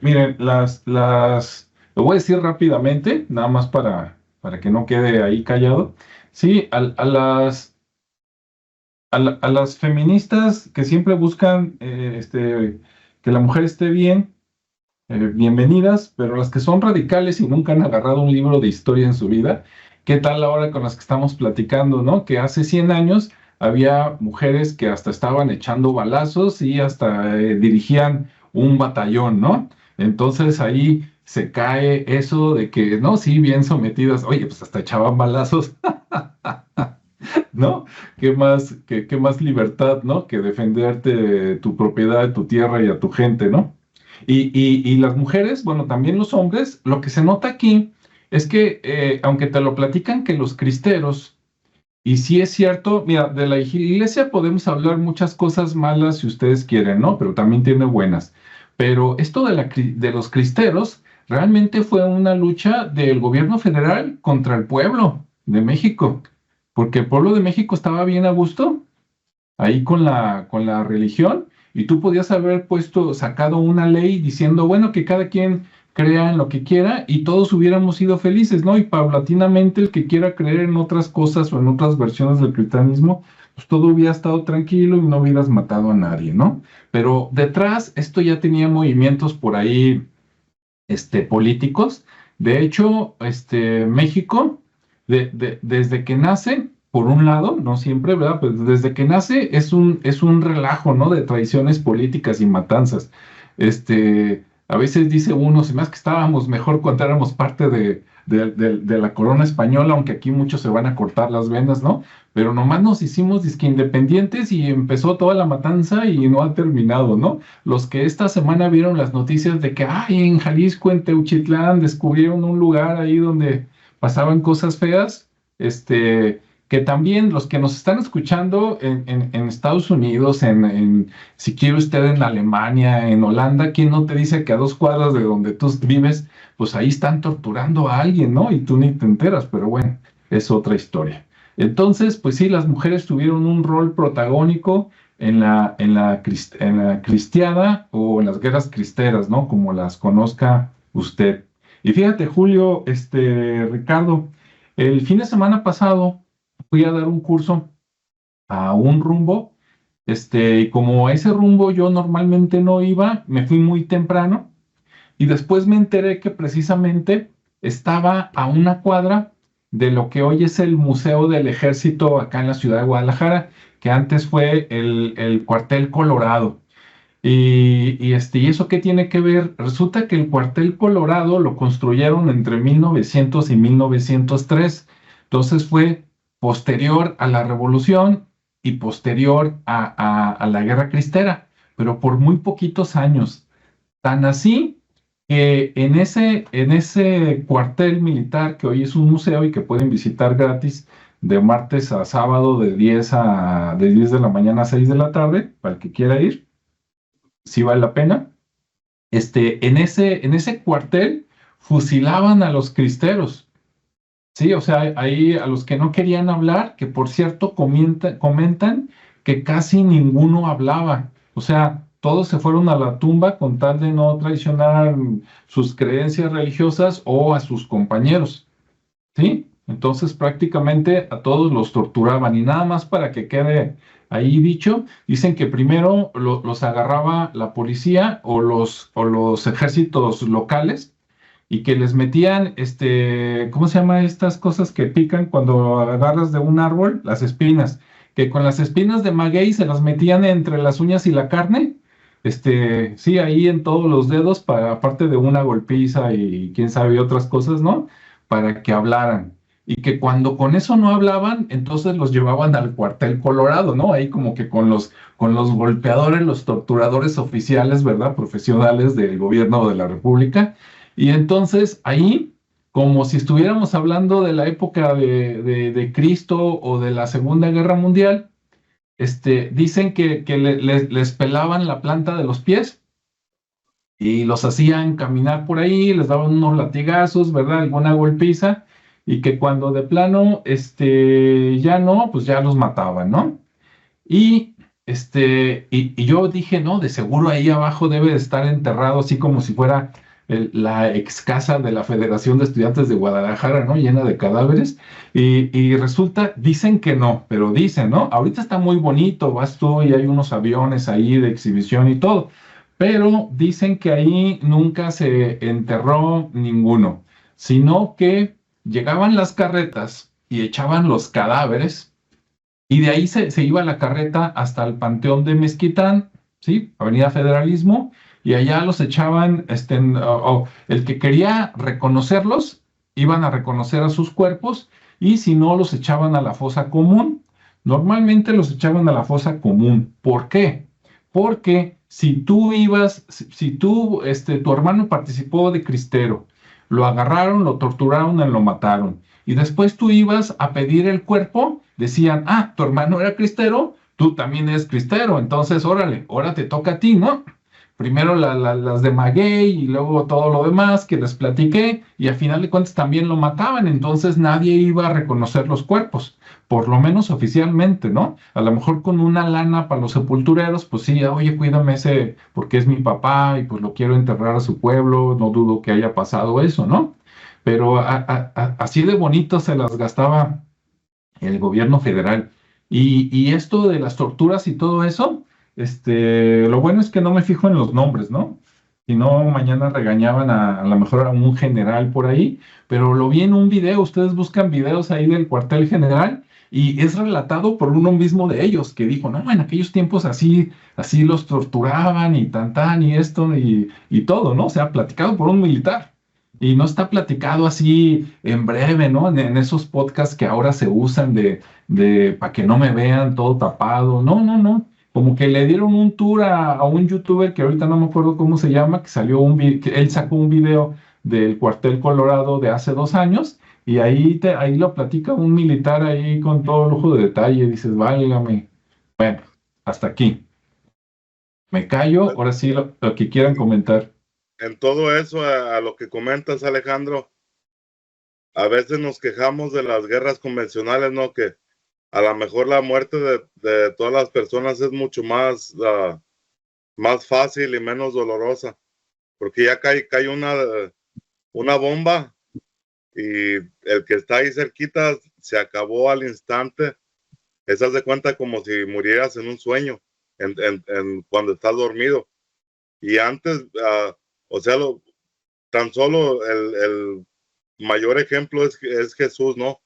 S3: miren, lo voy a decir rápidamente, nada más para que no quede ahí callado. Sí, a las feministas que siempre buscan que la mujer esté bien, bienvenidas, pero las que son radicales y nunca han agarrado un libro de historia en su vida, ¿qué tal ahora con las que estamos platicando, no? Que hace 100 años había mujeres que hasta estaban echando balazos y hasta dirigían un batallón, ¿no? Entonces ahí se cae eso de que, no, sí, bien sometidas, oye, pues hasta echaban balazos, ¿no? Qué más libertad, ¿no? Que defenderte tu propiedad, tu tierra y a tu gente, ¿no? Y las mujeres, bueno, también los hombres, lo que se nota aquí es que, aunque te lo platican que los cristeros, y sí es cierto, mira, de la iglesia podemos hablar muchas cosas malas si ustedes quieren, ¿no? Pero también tiene buenas. Pero esto de los cristeros realmente fue una lucha del gobierno federal contra el pueblo de México, porque el pueblo de México estaba bien a gusto ahí con la religión, y tú podías haber sacado una ley diciendo, bueno, que cada quien crea en lo que quiera y todos hubiéramos sido felices, ¿no? Y paulatinamente el que quiera creer en otras cosas o en otras versiones del cristianismo, pues todo hubiera estado tranquilo y no hubieras matado a nadie, ¿no? Pero detrás esto ya tenía movimientos por ahí, políticos. De hecho, México, desde que nace, por un lado, no siempre, ¿verdad? Pues desde que nace es un relajo, ¿no? De traiciones políticas y matanzas. A veces dice uno, se me hace que estábamos mejor cuando éramos parte de la corona española, aunque aquí muchos se van a cortar las venas, ¿no? Pero nomás nos hicimos disque independientes y empezó toda la matanza y no ha terminado, ¿no? Los que esta semana vieron las noticias de que, ay, en Jalisco, en Teuchitlán, descubrieron un lugar ahí donde pasaban cosas feas, que también los que nos están escuchando en Estados Unidos, si quiere usted en Alemania, en Holanda, ¿quién no te dice que a 2 cuadras de donde tú vives, pues ahí están torturando a alguien, ¿no? Y tú ni te enteras, pero bueno, es otra historia. Entonces, pues sí, las mujeres tuvieron un rol protagónico en la cristiada o en las guerras cristeras, ¿no? Como las conozca usted. Y fíjate, Julio, Ricardo, el fin de semana pasado fui a dar un curso a un rumbo, y como ese rumbo yo normalmente no iba, me fui muy temprano y después me enteré que precisamente estaba a 1 cuadra de lo que hoy es el Museo del Ejército acá en la ciudad de Guadalajara, que antes fue el Cuartel Colorado. ¿Y eso qué tiene que ver? Resulta que el Cuartel Colorado lo construyeron entre 1900 y 1903. Entonces fue posterior a la Revolución y posterior a la Guerra Cristera, pero por muy poquitos años. Tan así que en ese cuartel militar, que hoy es un museo y que pueden visitar gratis de martes a sábado de 10 de la mañana a 6 de la tarde, para el que quiera ir, sí vale la pena. En ese cuartel fusilaban a los cristeros. Sí, o sea, ahí a los que no querían hablar, que por cierto comentan que casi ninguno hablaba. O sea, todos se fueron a la tumba con tal de no traicionar sus creencias religiosas o a sus compañeros. ¿Sí? Entonces prácticamente a todos los torturaban y nada más para que quede ahí dicho, dicen que primero los agarraba la policía o los ejércitos locales y que les metían, ¿cómo se llama estas cosas que pican cuando agarras de un árbol? Las espinas, que con las espinas de maguey se las metían entre las uñas y la carne, sí, ahí en todos los dedos, aparte de una golpiza y quién sabe otras cosas, ¿no? Para que hablaran. Y que cuando con eso no hablaban, entonces los llevaban al Cuartel Colorado, ¿no? Ahí como que con los golpeadores, los torturadores oficiales, ¿verdad? Profesionales del gobierno de la República. Y entonces ahí, como si estuviéramos hablando de la época de Cristo o de la Segunda Guerra Mundial, dicen que les pelaban la planta de los pies y los hacían caminar por ahí, les daban unos latigazos, ¿verdad? Alguna golpiza, y que cuando de plano, ya no, pues ya los mataban, ¿no? Y yo dije, no, de seguro ahí abajo debe de estar enterrado, así como si fuera la ex casa de la Federación de Estudiantes de Guadalajara, ¿no? Llena de cadáveres. Y resulta, dicen que no, pero dicen, ¿no? Ahorita está muy bonito, vas tú y hay unos aviones ahí de exhibición y todo, pero dicen que ahí nunca se enterró ninguno, sino que llegaban las carretas y echaban los cadáveres. Y de ahí se iba la carreta hasta el Panteón de Mezquitán, ¿sí? Avenida Federalismo, y allá los echaban, el que quería reconocerlos, iban a reconocer a sus cuerpos, y si no, los echaban a la fosa común. Normalmente los echaban a la fosa común. ¿Por qué? Porque si tú tu hermano participó de cristero, lo agarraron, lo torturaron y lo mataron, y después tú ibas a pedir el cuerpo, decían, ah, tu hermano era cristero, tú también eres cristero, entonces órale, ahora te toca a ti, ¿no? primero las de Maguey y luego todo lo demás que les platiqué, y al final de cuentas también lo mataban, entonces nadie iba a reconocer los cuerpos, por lo menos oficialmente, ¿no? A lo mejor con una lana para los sepultureros, pues sí, oye, cuídame ese, porque es mi papá y pues lo quiero enterrar a su pueblo, no dudo que haya pasado eso, ¿no? Pero así de bonito se las gastaba el gobierno federal. Y esto de las torturas y todo eso, lo bueno es que no me fijo en los nombres, ¿no? Si no, mañana regañaban a lo mejor a un general por ahí, pero lo vi en un video, ustedes buscan videos ahí del cuartel general y es relatado por uno mismo de ellos que dijo, no, en aquellos tiempos así los torturaban y tan y esto y todo, ¿no? O sea, platicado por un militar. Y no está platicado así en breve, ¿no? En esos podcasts que ahora se usan de para que no me vean todo tapado. No, no, no. Como que le dieron un tour a un youtuber que ahorita no me acuerdo cómo se llama, que salió que él sacó un video del cuartel Colorado de hace 2 años, y ahí lo platica un militar ahí con todo lujo de detalle. Dices, válgame. Bueno, hasta aquí. Me callo, ahora sí lo que quieran comentar.
S2: En todo eso, a lo que comentas, Alejandro, a veces nos quejamos de las guerras convencionales, ¿no? Que a lo mejor la muerte de todas las personas es mucho más fácil y menos dolorosa, porque ya cae una bomba y el que está ahí cerquita se acabó al instante. Haz de cuenta como si murieras en un sueño, cuando estás dormido. Y antes, o sea, tan solo el mayor ejemplo es Jesús, ¿no?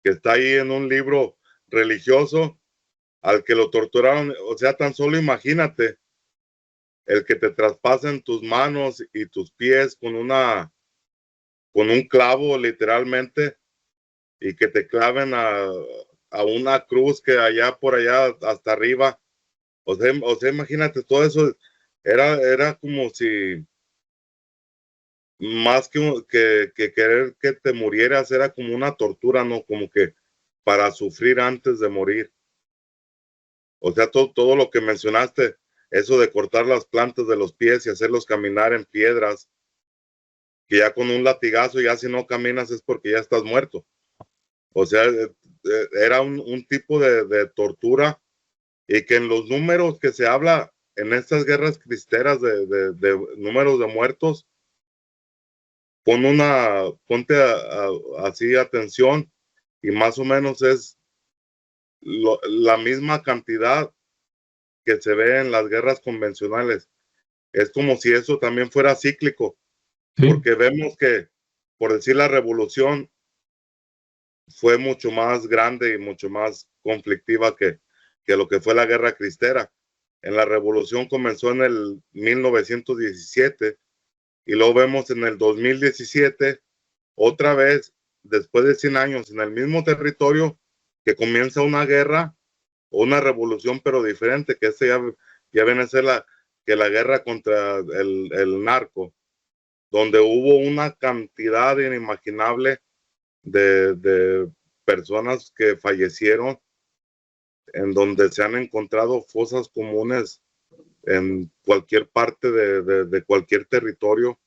S2: Que está ahí en un libro religioso al que lo torturaron. O sea, tan solo imagínate el que te traspasen tus manos y tus pies con un clavo, literalmente, y que te claven a una cruz que allá por allá hasta arriba. O sea, imagínate todo eso. Era como si más que querer que te murieras, era como una tortura, ¿no? Como que para sufrir antes de morir. O sea, todo lo que mencionaste, eso de cortar las plantas de los pies y hacerlos caminar en piedras, que ya con un latigazo, ya si no caminas es porque ya estás muerto. O sea, era un tipo de tortura, y que en los números que se habla en estas guerras cristeras de números de muertos, ponte así atención, y más o menos es la misma cantidad que se ve en las guerras convencionales. Es como si eso también fuera cíclico,
S3: Sí.
S2: porque vemos que, por decir, la revolución fue mucho más grande y mucho más conflictiva que lo que fue la guerra cristera. En la revolución comenzó en el 1917 y luego vemos en el 2017, otra vez, después de 100 años, en el mismo territorio, que comienza una guerra o una revolución, pero diferente, que ya viene a ser la guerra contra el narco, donde hubo una cantidad inimaginable de personas que fallecieron, en donde se han encontrado fosas comunes en cualquier parte de cualquier territorio,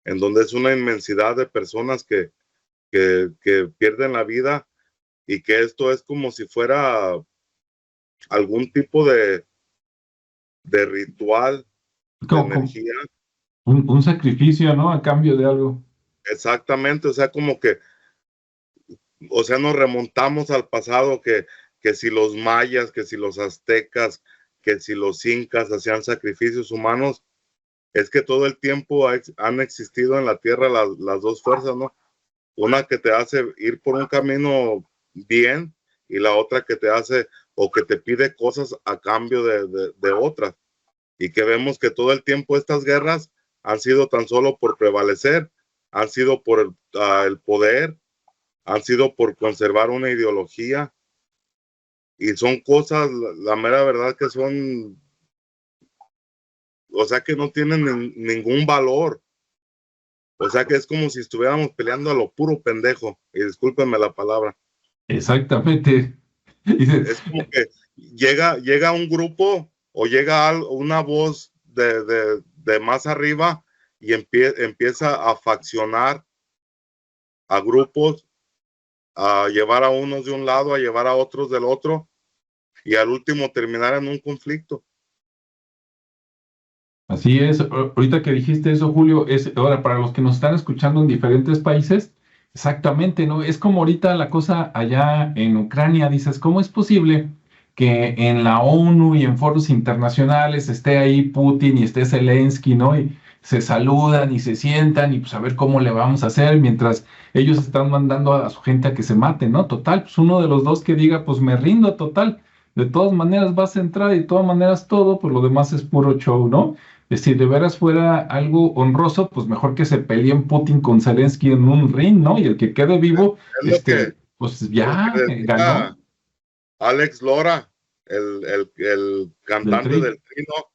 S2: en donde es una inmensidad de personas que pierden la vida, y que esto es como si fuera algún tipo de ritual de
S3: Como
S2: energía.
S3: un sacrificio, ¿no? A cambio de algo.
S2: Exactamente, o sea, como que, o sea, nos remontamos al pasado, que si los mayas, que si los aztecas, que si los incas hacían sacrificios humanos. Es que todo el tiempo han existido en la tierra las dos fuerzas, ¿no? Una que te hace ir por un camino bien, y la otra que te hace o que te pide cosas a cambio de otras. Y que vemos que todo el tiempo estas guerras han sido tan solo por prevalecer, han sido por el poder, han sido por conservar una ideología, y son cosas, la mera verdad, que son, o sea, que no tienen ningún valor. O sea, que es como si estuviéramos peleando a lo puro pendejo, y discúlpenme la palabra.
S3: Exactamente.
S2: Es como que llega un grupo o llega una voz de más arriba y empieza a faccionar a grupos, a llevar a unos de un lado, a llevar a otros del otro, y al último terminar en un conflicto.
S3: Así es. Ahorita que dijiste eso, Julio, ahora para los que nos están escuchando en diferentes países, exactamente, ¿no? Es como ahorita la cosa allá en Ucrania, dices, ¿cómo es posible que en la ONU y en foros internacionales esté ahí Putin y esté Zelensky, ¿no? Y se saludan y se sientan y pues a ver cómo le vamos a hacer mientras ellos están mandando a su gente a que se mate, ¿no? Total, pues uno de los dos que diga, pues me rindo, total. De todas maneras vas a entrar y de todas maneras todo, pues lo demás es puro show, ¿no? Si de veras fuera algo honroso, pues mejor que se peleen Putin con Zelensky en un ring, ¿no? Y el que quede vivo, pues ya ganó.
S2: Alex Lora, el cantante del Tri, ¿no?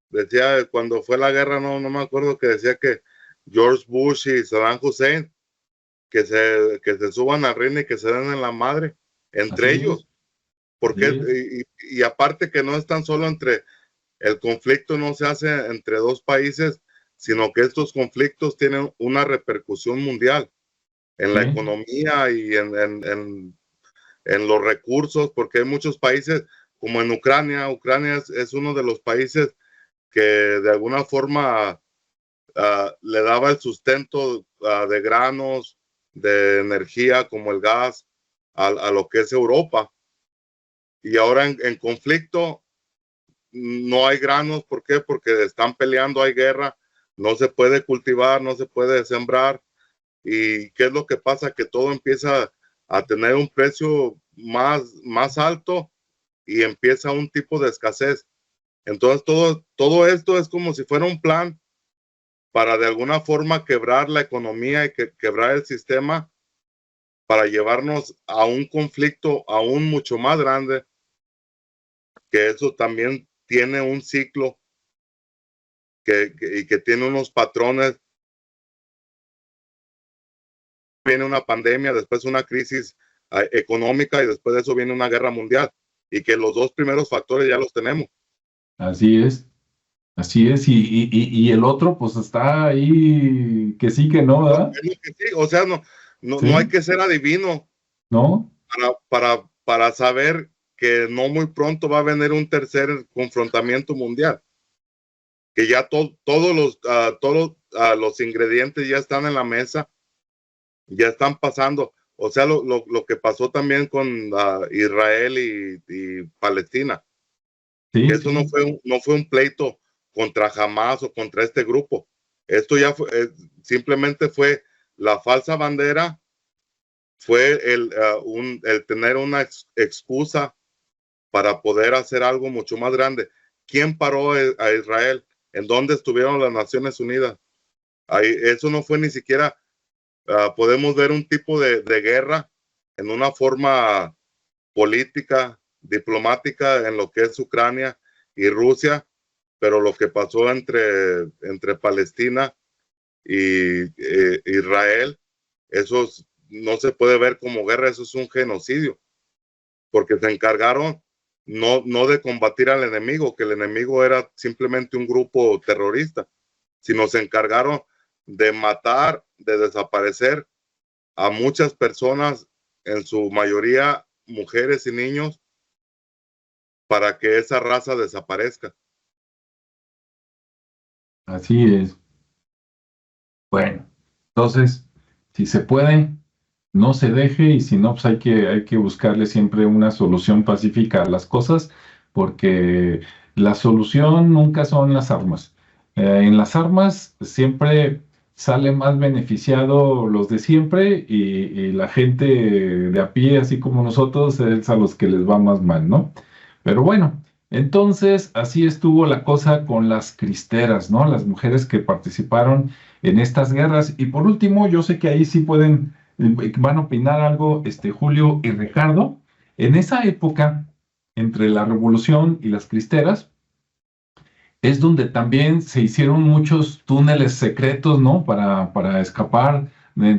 S2: Decía cuando fue la guerra, no me acuerdo, que decía que George Bush y Saddam Hussein que se suban al ring y que se den en la madre entre ellos. Porque, y aparte que no es tan solo entre, el conflicto no se hace entre dos países, sino que estos conflictos tienen una repercusión mundial en la economía y en los recursos, porque hay muchos países, como en Ucrania. Ucrania es uno de los países que de alguna forma le daba el sustento de granos, de energía como el gas a lo que es Europa. Y ahora en conflicto no hay granos. ¿Por qué? Porque están peleando, hay guerra, no se puede cultivar, no se puede sembrar. ¿Y qué es lo que pasa? Que todo empieza a tener un precio más alto y empieza un tipo de escasez. Entonces todo esto es como si fuera un plan para de alguna forma quebrar la economía y quebrar el sistema, para llevarnos a un conflicto aún mucho más grande, que eso también tiene un ciclo y que tiene unos patrones. Viene una pandemia, después una crisis económica y después de eso viene una guerra mundial, y que los dos primeros factores ya los tenemos.
S3: Así es, y el otro pues está ahí que sí, que no, ¿verdad?
S2: Sí, o sea, no hay que ser adivino,
S3: ¿no?
S2: Para saber que no muy pronto va a venir un tercer confrontamiento mundial, que ya todos los ingredientes ya están en la mesa, ya están pasando. O sea, lo que pasó también con Israel y Palestina. Eso no fue un pleito contra Hamas o contra este grupo. Esto ya simplemente fue la falsa bandera, fue el tener una excusa para poder hacer algo mucho más grande. ¿Quién paró a Israel? ¿En dónde estuvieron las Naciones Unidas? Eso no fue ni siquiera, podemos ver un tipo de guerra en una forma política, diplomática, en lo que es Ucrania y Rusia, pero lo que pasó entre Palestina y Israel, eso no se puede ver como guerra, eso es un genocidio, porque se encargaron no de combatir al enemigo, que el enemigo era simplemente un grupo terrorista, sino se encargaron de matar, de desaparecer a muchas personas, en su mayoría mujeres y niños, para que esa raza desaparezca.
S3: Así es. Bueno, entonces, si se puede, no se deje, y si no, pues hay que buscarle siempre una solución pacífica a las cosas, porque la solución nunca son las armas. En las armas siempre sale más beneficiado los de siempre, y la gente de a pie, así como nosotros, es a los que les va más mal, ¿no? Pero bueno, entonces así estuvo la cosa con las cristeras, ¿no? Las mujeres que participaron en estas guerras. Y por último, yo sé que ahí sí van a opinar algo, Julio y Ricardo. En esa época, entre la Revolución y las cristeras, es donde también se hicieron muchos túneles secretos, ¿no? Para escapar,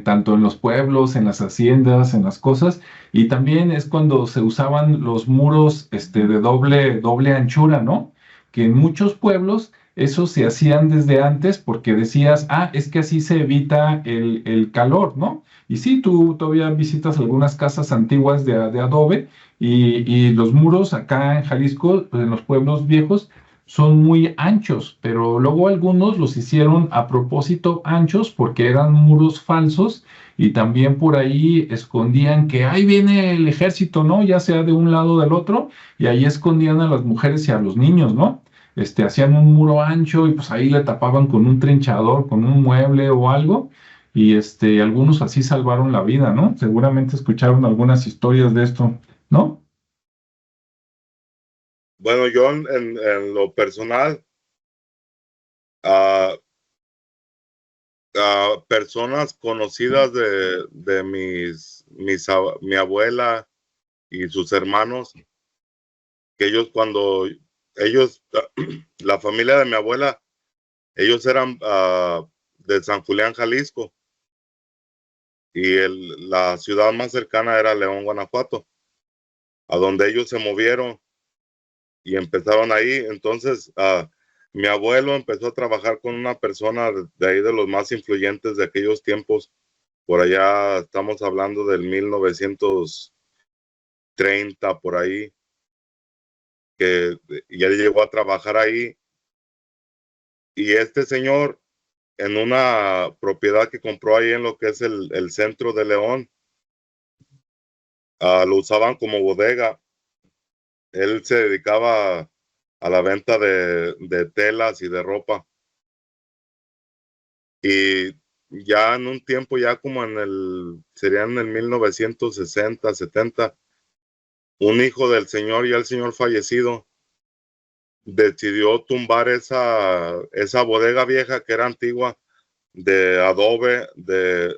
S3: tanto en los pueblos, en las haciendas, en las cosas. Y también es cuando se usaban los muros de doble anchura, ¿no? Que en muchos pueblos eso se hacían desde antes porque decías, ah, es que así se evita el calor, ¿no? Y sí, tú todavía visitas algunas casas antiguas de adobe y los muros acá en Jalisco, pues, en los pueblos viejos, son muy anchos, pero luego algunos los hicieron a propósito anchos porque eran muros falsos y también por ahí escondían que ahí viene el ejército, ¿no? Ya sea de un lado o del otro, y ahí escondían a las mujeres y a los niños, ¿no? Hacían un muro ancho y pues ahí le tapaban con un trinchador, con un mueble o algo, y algunos así salvaron la vida, ¿no? Seguramente escucharon algunas historias de esto, ¿no?
S2: Bueno, yo en lo personal, a personas conocidas de mi abuela y sus hermanos, que ellos cuando ellos, la familia de mi abuela, ellos eran de San Julián, Jalisco, y la ciudad más cercana era León, Guanajuato, a donde ellos se movieron y empezaron ahí. Entonces, mi abuelo empezó a trabajar con una persona de ahí, de los más influyentes de aquellos tiempos. Por allá estamos hablando del 1930, por ahí, que ya llegó a trabajar ahí. Y este señor, en una propiedad que compró ahí en lo que es el centro de León, lo usaban como bodega. Él se dedicaba a la venta de telas y de ropa. Y ya en un tiempo, ya como serían en el 1960, 70, un hijo del señor, ya el señor fallecido, decidió tumbar esa bodega vieja que era antigua, de adobe, de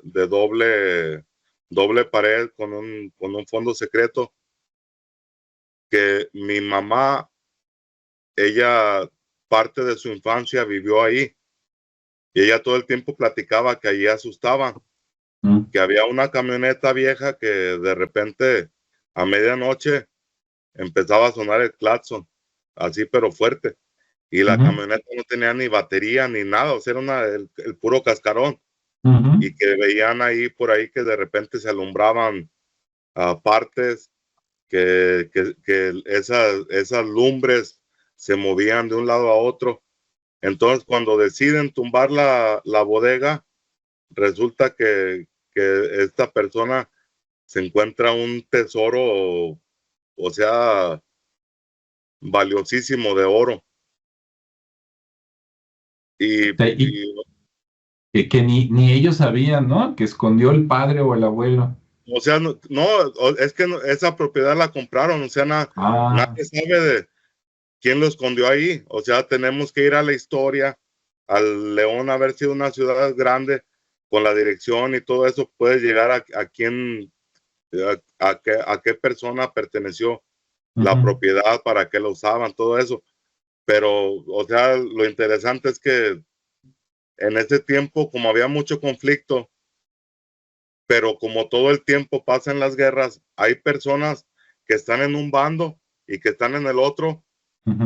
S2: doble pared con un fondo secreto, que mi mamá, ella parte de su infancia vivió ahí, y ella todo el tiempo platicaba que allí asustaban, que había una camioneta vieja que de repente a medianoche empezaba a sonar el claxon, así pero fuerte, y la camioneta no tenía ni batería ni nada, o sea, era el puro cascarón, y que veían ahí por ahí que de repente se alumbraban partes, que esas lumbres se movían de un lado a otro. Entonces, cuando deciden tumbar la bodega, resulta que esta persona se encuentra un tesoro, o sea, valiosísimo de oro. Y,
S3: Y
S2: y,
S3: que ni ellos sabían, ¿no? Que escondió el padre o el abuelo.
S2: o sea, no, es que esa propiedad la compraron, o sea,
S3: Ah,
S2: nadie sabe de quién lo escondió ahí. O sea, tenemos que ir a la historia, al León haber sido una ciudad grande, con la dirección y todo eso, puedes llegar a quién, a qué persona perteneció la propiedad, para qué la usaban, todo eso. Pero, o sea, lo interesante es que en ese tiempo, como había mucho conflicto, pero como todo el tiempo pasa en las guerras, hay personas que están en un bando y que están en el otro,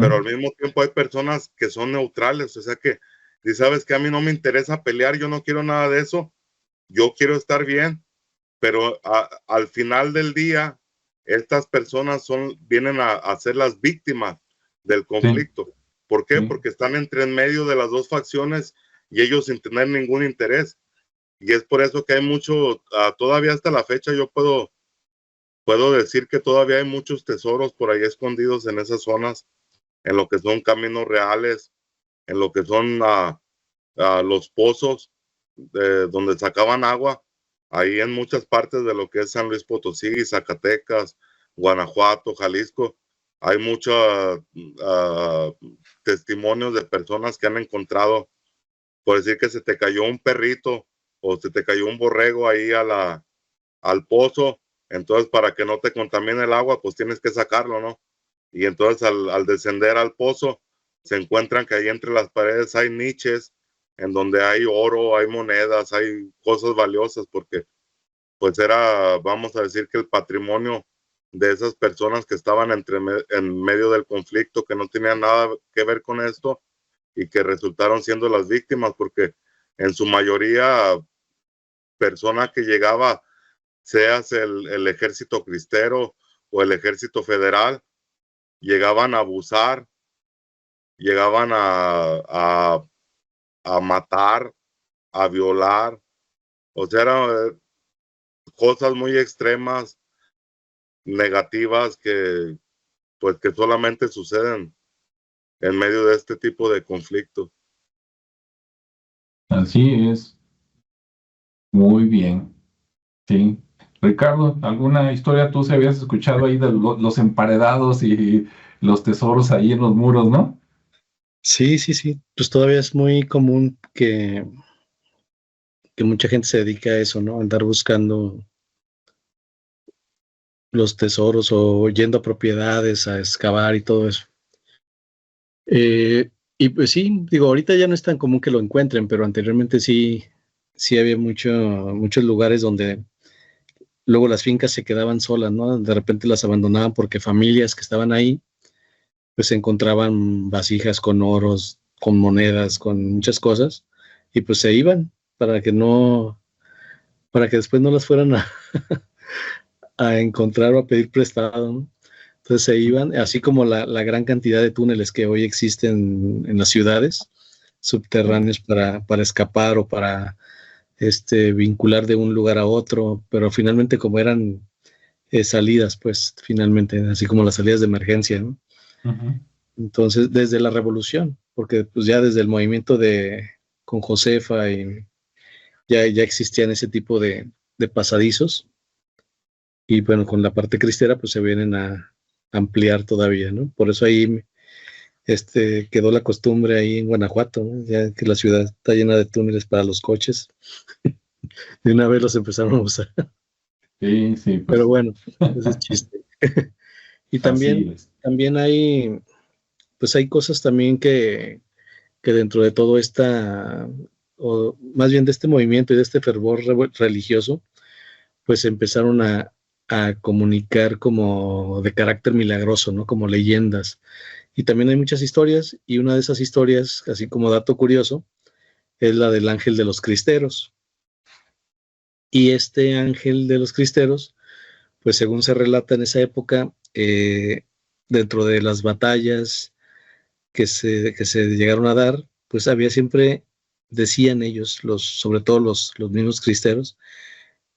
S2: pero al mismo tiempo hay personas que son neutrales, o sea que, si sabes que a mí no me interesa pelear, yo no quiero nada de eso, yo quiero estar bien, pero al final del día, estas personas vienen a ser las víctimas del
S3: sí,
S2: conflicto. ¿Por qué?
S3: sí.
S2: Porque están entre en medio de las dos facciones y ellos sin tener ningún interés. Y es por eso que hay mucho, todavía hasta la fecha yo puedo decir que todavía hay muchos tesoros por ahí escondidos en esas zonas, en lo que son caminos reales, en lo que son los pozos donde sacaban agua, ahí en muchas partes de lo que es San Luis Potosí, Zacatecas, Guanajuato, Jalisco, hay muchos testimonios de personas que han encontrado, por decir que se te cayó un perrito o se te cayó un borrego ahí al pozo, entonces para que no te contamine el agua, pues tienes que sacarlo, ¿no? Y entonces al descender al pozo, se encuentran que ahí entre las paredes hay niches en donde hay oro, hay monedas, hay cosas valiosas, porque pues era, vamos a decir que el patrimonio de esas personas que estaban en medio del conflicto, que no tenían nada que ver con esto, y que resultaron siendo las víctimas, porque en su mayoría persona que llegaba, seas el ejército cristero o el ejército federal, llegaban a abusar, llegaban a matar, a violar, o sea, eran cosas muy extremas, negativas, que pues que solamente suceden en medio de este tipo de conflictos.
S3: Así es. Muy bien. Sí. Ricardo, ¿alguna historia tú se habías escuchado ahí de los emparedados y los tesoros ahí en los muros, no?
S1: Sí, sí, sí. Pues todavía es muy común que mucha gente se dedique a eso, ¿no? Andar buscando los tesoros o yendo a propiedades a excavar y todo eso. Y pues sí, digo, ahorita ya no es tan común que lo encuentren, pero anteriormente sí, sí había muchos lugares donde luego las fincas se quedaban solas, ¿no? De repente las abandonaban porque familias que estaban ahí, pues encontraban vasijas con oros, con monedas, con muchas cosas, y pues se iban para que después no las fueran a encontrar o a pedir prestado, ¿no? Entonces se iban, así como la gran cantidad de túneles que hoy existen en las ciudades subterráneos para escapar o para vincular de un lugar a otro, pero finalmente como eran salidas, pues finalmente, así como las salidas de emergencia, ¿no?
S3: Ujú.
S1: Entonces, desde la revolución, porque pues ya desde el movimiento con Josefa ya existían ese tipo de pasadizos, y bueno, con la parte cristera pues se vienen a ampliar todavía, ¿no? Por eso ahí quedó la costumbre ahí en Guanajuato, ¿no? Ya que la ciudad está llena de túneles para los coches, de una vez los empezaron a usar.
S3: Sí, sí,
S1: Pero
S3: pues
S1: bueno, ese es chiste. Y
S3: así es.
S1: también pues hay cosas también que dentro de todo o más bien de este movimiento y de este fervor religioso, pues empezaron a comunicar como de carácter milagroso, ¿no? Como leyendas. Y también hay muchas historias, y una de esas historias, así como dato curioso, es la del ángel de los cristeros. Y este ángel de los cristeros, pues según se relata en esa época, dentro de las batallas que se llegaron a dar, pues había siempre, decían ellos, sobre todo los mismos cristeros,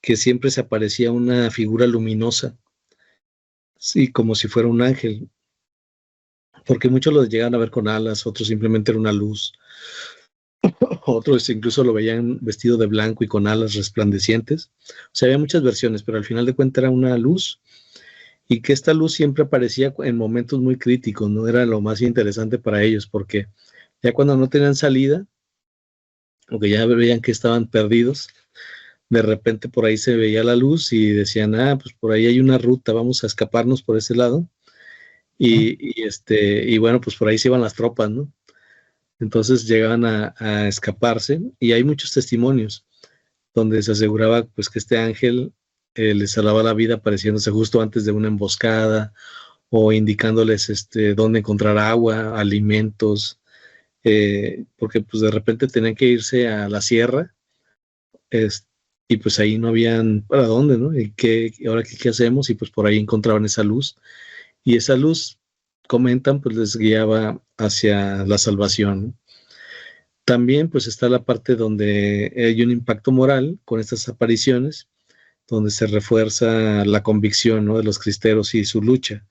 S1: que siempre se aparecía una figura luminosa, sí, como si fuera un ángel, porque muchos lo llegaban a ver con alas, otros simplemente era una luz, otros incluso lo veían vestido de blanco y con alas resplandecientes. O sea, había muchas versiones, pero al final de cuentas era una luz, y que esta luz siempre aparecía en momentos muy críticos, ¿no? Era lo más interesante para ellos, porque ya cuando no tenían salida, o que ya veían que estaban perdidos, de repente por ahí se veía la luz y decían, pues por ahí hay una ruta, vamos a escaparnos por ese lado. Y bueno, pues por ahí se iban las tropas, ¿no? Entonces llegaban a escaparse, y hay muchos testimonios donde se aseguraba pues que este ángel les salvaba la vida apareciéndose justo antes de una emboscada, o indicándoles dónde encontrar agua, alimentos, porque pues de repente tenían que irse a la sierra, es- y pues ahí no habían para dónde, ¿no? Ahora qué hacemos? Y pues por ahí encontraban esa luz, y esa luz, comentan, pues les guiaba hacia la salvación, ¿no? También pues está la parte donde hay un impacto moral con estas apariciones, donde se refuerza la convicción, ¿no? De los cristeros y su lucha.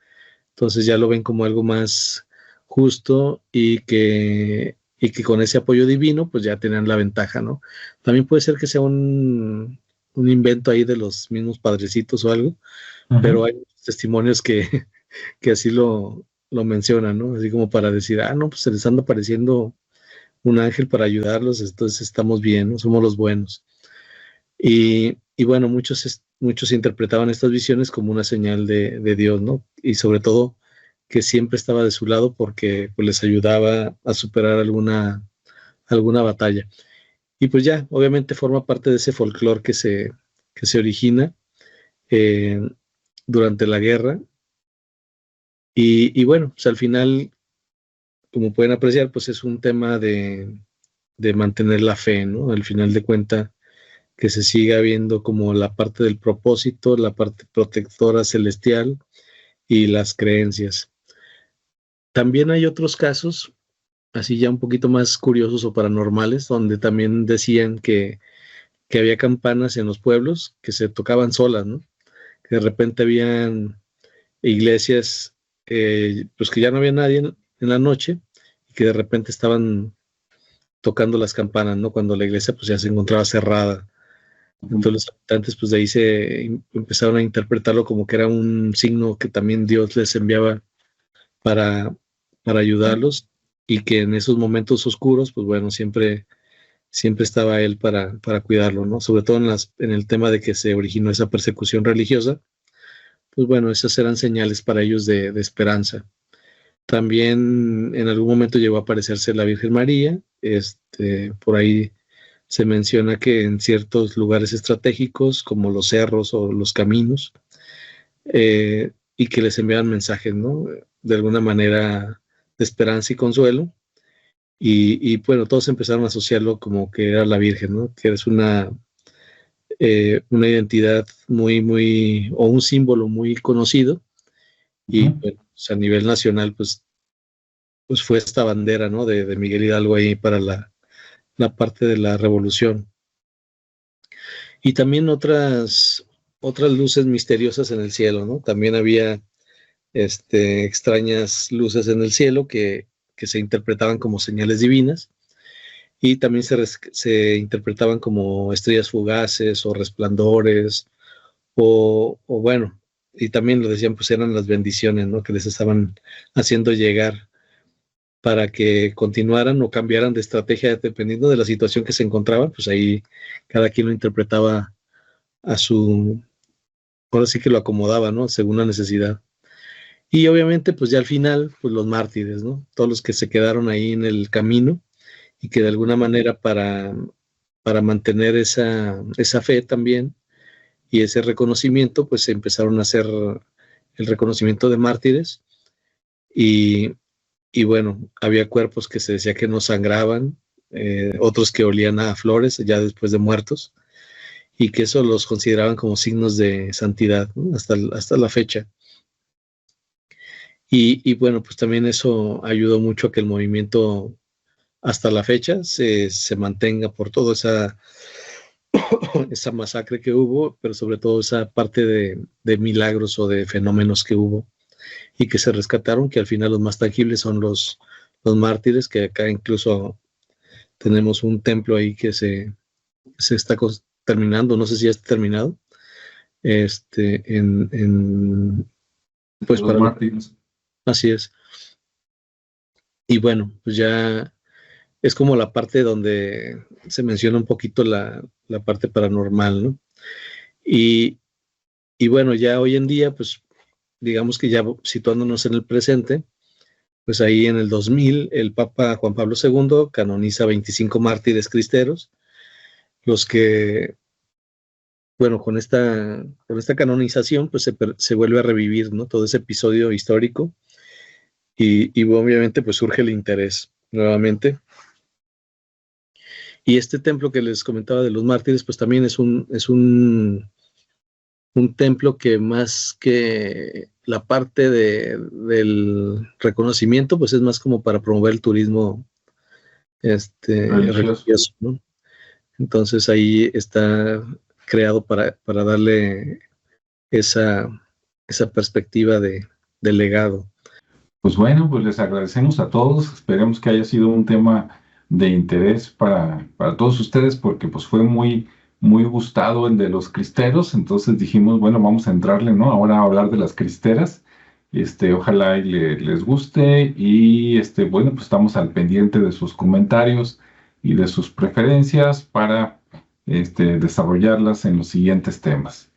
S1: Entonces ya lo ven como algo más justo, y que con ese apoyo divino pues ya tenían la ventaja, ¿no? También puede ser que sea un invento ahí de los mismos padrecitos o algo, pero
S3: Ujú.
S1: hay testimonios que así lo mencionan, ¿no? Así como para decir, no, pues se les anda apareciendo un ángel para ayudarlos, entonces estamos bien, ¿no? Somos los buenos. Y bueno, muchos interpretaban estas visiones como una señal de Dios, ¿no? Y sobre todo que siempre estaba de su lado, porque pues, les ayudaba a superar alguna batalla. Y pues ya, obviamente forma parte de ese folclore que se origina eh, durante la guerra. Y bueno, pues al final como pueden apreciar, pues es un tema de mantener la fe, ¿no? Al final de cuentas, que se siga viendo como la parte del propósito, la parte protectora celestial y las creencias. También hay otros casos, así ya un poquito más curiosos o paranormales, donde también decían que había campanas en los pueblos que se tocaban solas, ¿no? Que de repente habían iglesias, pues que ya no había nadie en la noche y que de repente estaban tocando las campanas, ¿no? Cuando la iglesia pues ya se encontraba cerrada. Entonces los habitantes pues de ahí se empezaron a interpretarlo como que era un signo que también Dios les enviaba para ayudarlos, y que en esos momentos oscuros pues bueno, siempre estaba Él para cuidarlo, ¿no? Sobre todo en el tema de que se originó esa persecución religiosa, pues bueno, esas eran señales para ellos de esperanza. También en algún momento llegó a aparecerse la Virgen María, por ahí se menciona que en ciertos lugares estratégicos, como los cerros o los caminos, y que les enviaban mensajes, ¿no? De alguna manera de esperanza y consuelo. Y bueno, todos empezaron a asociarlo como que era la Virgen, ¿no? Que es una identidad muy, o un símbolo muy conocido. Y bueno, pues a nivel nacional, pues fue esta bandera, ¿no? De Miguel Hidalgo ahí para la parte de la revolución. Y también otras luces misteriosas en el cielo, ¿no? También había extrañas luces en el cielo que se interpretaban como señales divinas, y también se interpretaban como estrellas fugaces o resplandores, o bueno, y también lo decían, pues eran las bendiciones, ¿no? Que les estaban haciendo llegar para que continuaran o cambiaran de estrategia dependiendo de la situación que se encontraban. Pues ahí cada quien lo interpretaba ahora sí que lo acomodaba, ¿no? Según la necesidad. Y obviamente, pues ya al final, pues los mártires, ¿no? Todos los que se quedaron ahí en el camino y que de alguna manera para mantener esa fe también y ese reconocimiento, pues se empezaron a hacer el reconocimiento de mártires, y bueno, había cuerpos que se decía que no sangraban, otros que olían a flores ya después de muertos, y que eso los consideraban como signos de santidad, ¿no? hasta la fecha. Y bueno, pues también eso ayudó mucho a que el movimiento hasta la fecha se mantenga por toda esa masacre que hubo, pero sobre todo esa parte de milagros o de fenómenos que hubo y que se rescataron, que al final los más tangibles son los mártires, que acá incluso tenemos un templo ahí que se está terminando, no sé si ya está terminado, pues
S3: los mártires.
S1: Así es. Y bueno, pues ya es como la parte donde se menciona un poquito la parte paranormal, ¿no? Y bueno, ya hoy en día, pues digamos que ya situándonos en el presente, pues ahí en el 2000 el Papa Juan Pablo II canoniza 25 mártires cristeros, los que, bueno, con esta canonización, pues se vuelve a revivir, ¿no? Todo ese episodio histórico, y obviamente pues surge el interés nuevamente. Y este templo que les comentaba de los mártires, pues también es un templo que, más que la parte del reconocimiento, pues es más como para promover el turismo religioso, ¿no? Entonces ahí está creado para darle esa perspectiva de legado.
S3: Pues bueno, pues les agradecemos a todos. Esperemos que haya sido un tema de interés para todos ustedes, porque pues fue muy gustado el de los cristeros. Entonces dijimos, bueno, vamos a entrarle, ¿no? Ahora a hablar de las cristeras. Ojalá y les guste, y bueno, pues estamos al pendiente de sus comentarios y de sus preferencias para desarrollarlas en los siguientes temas.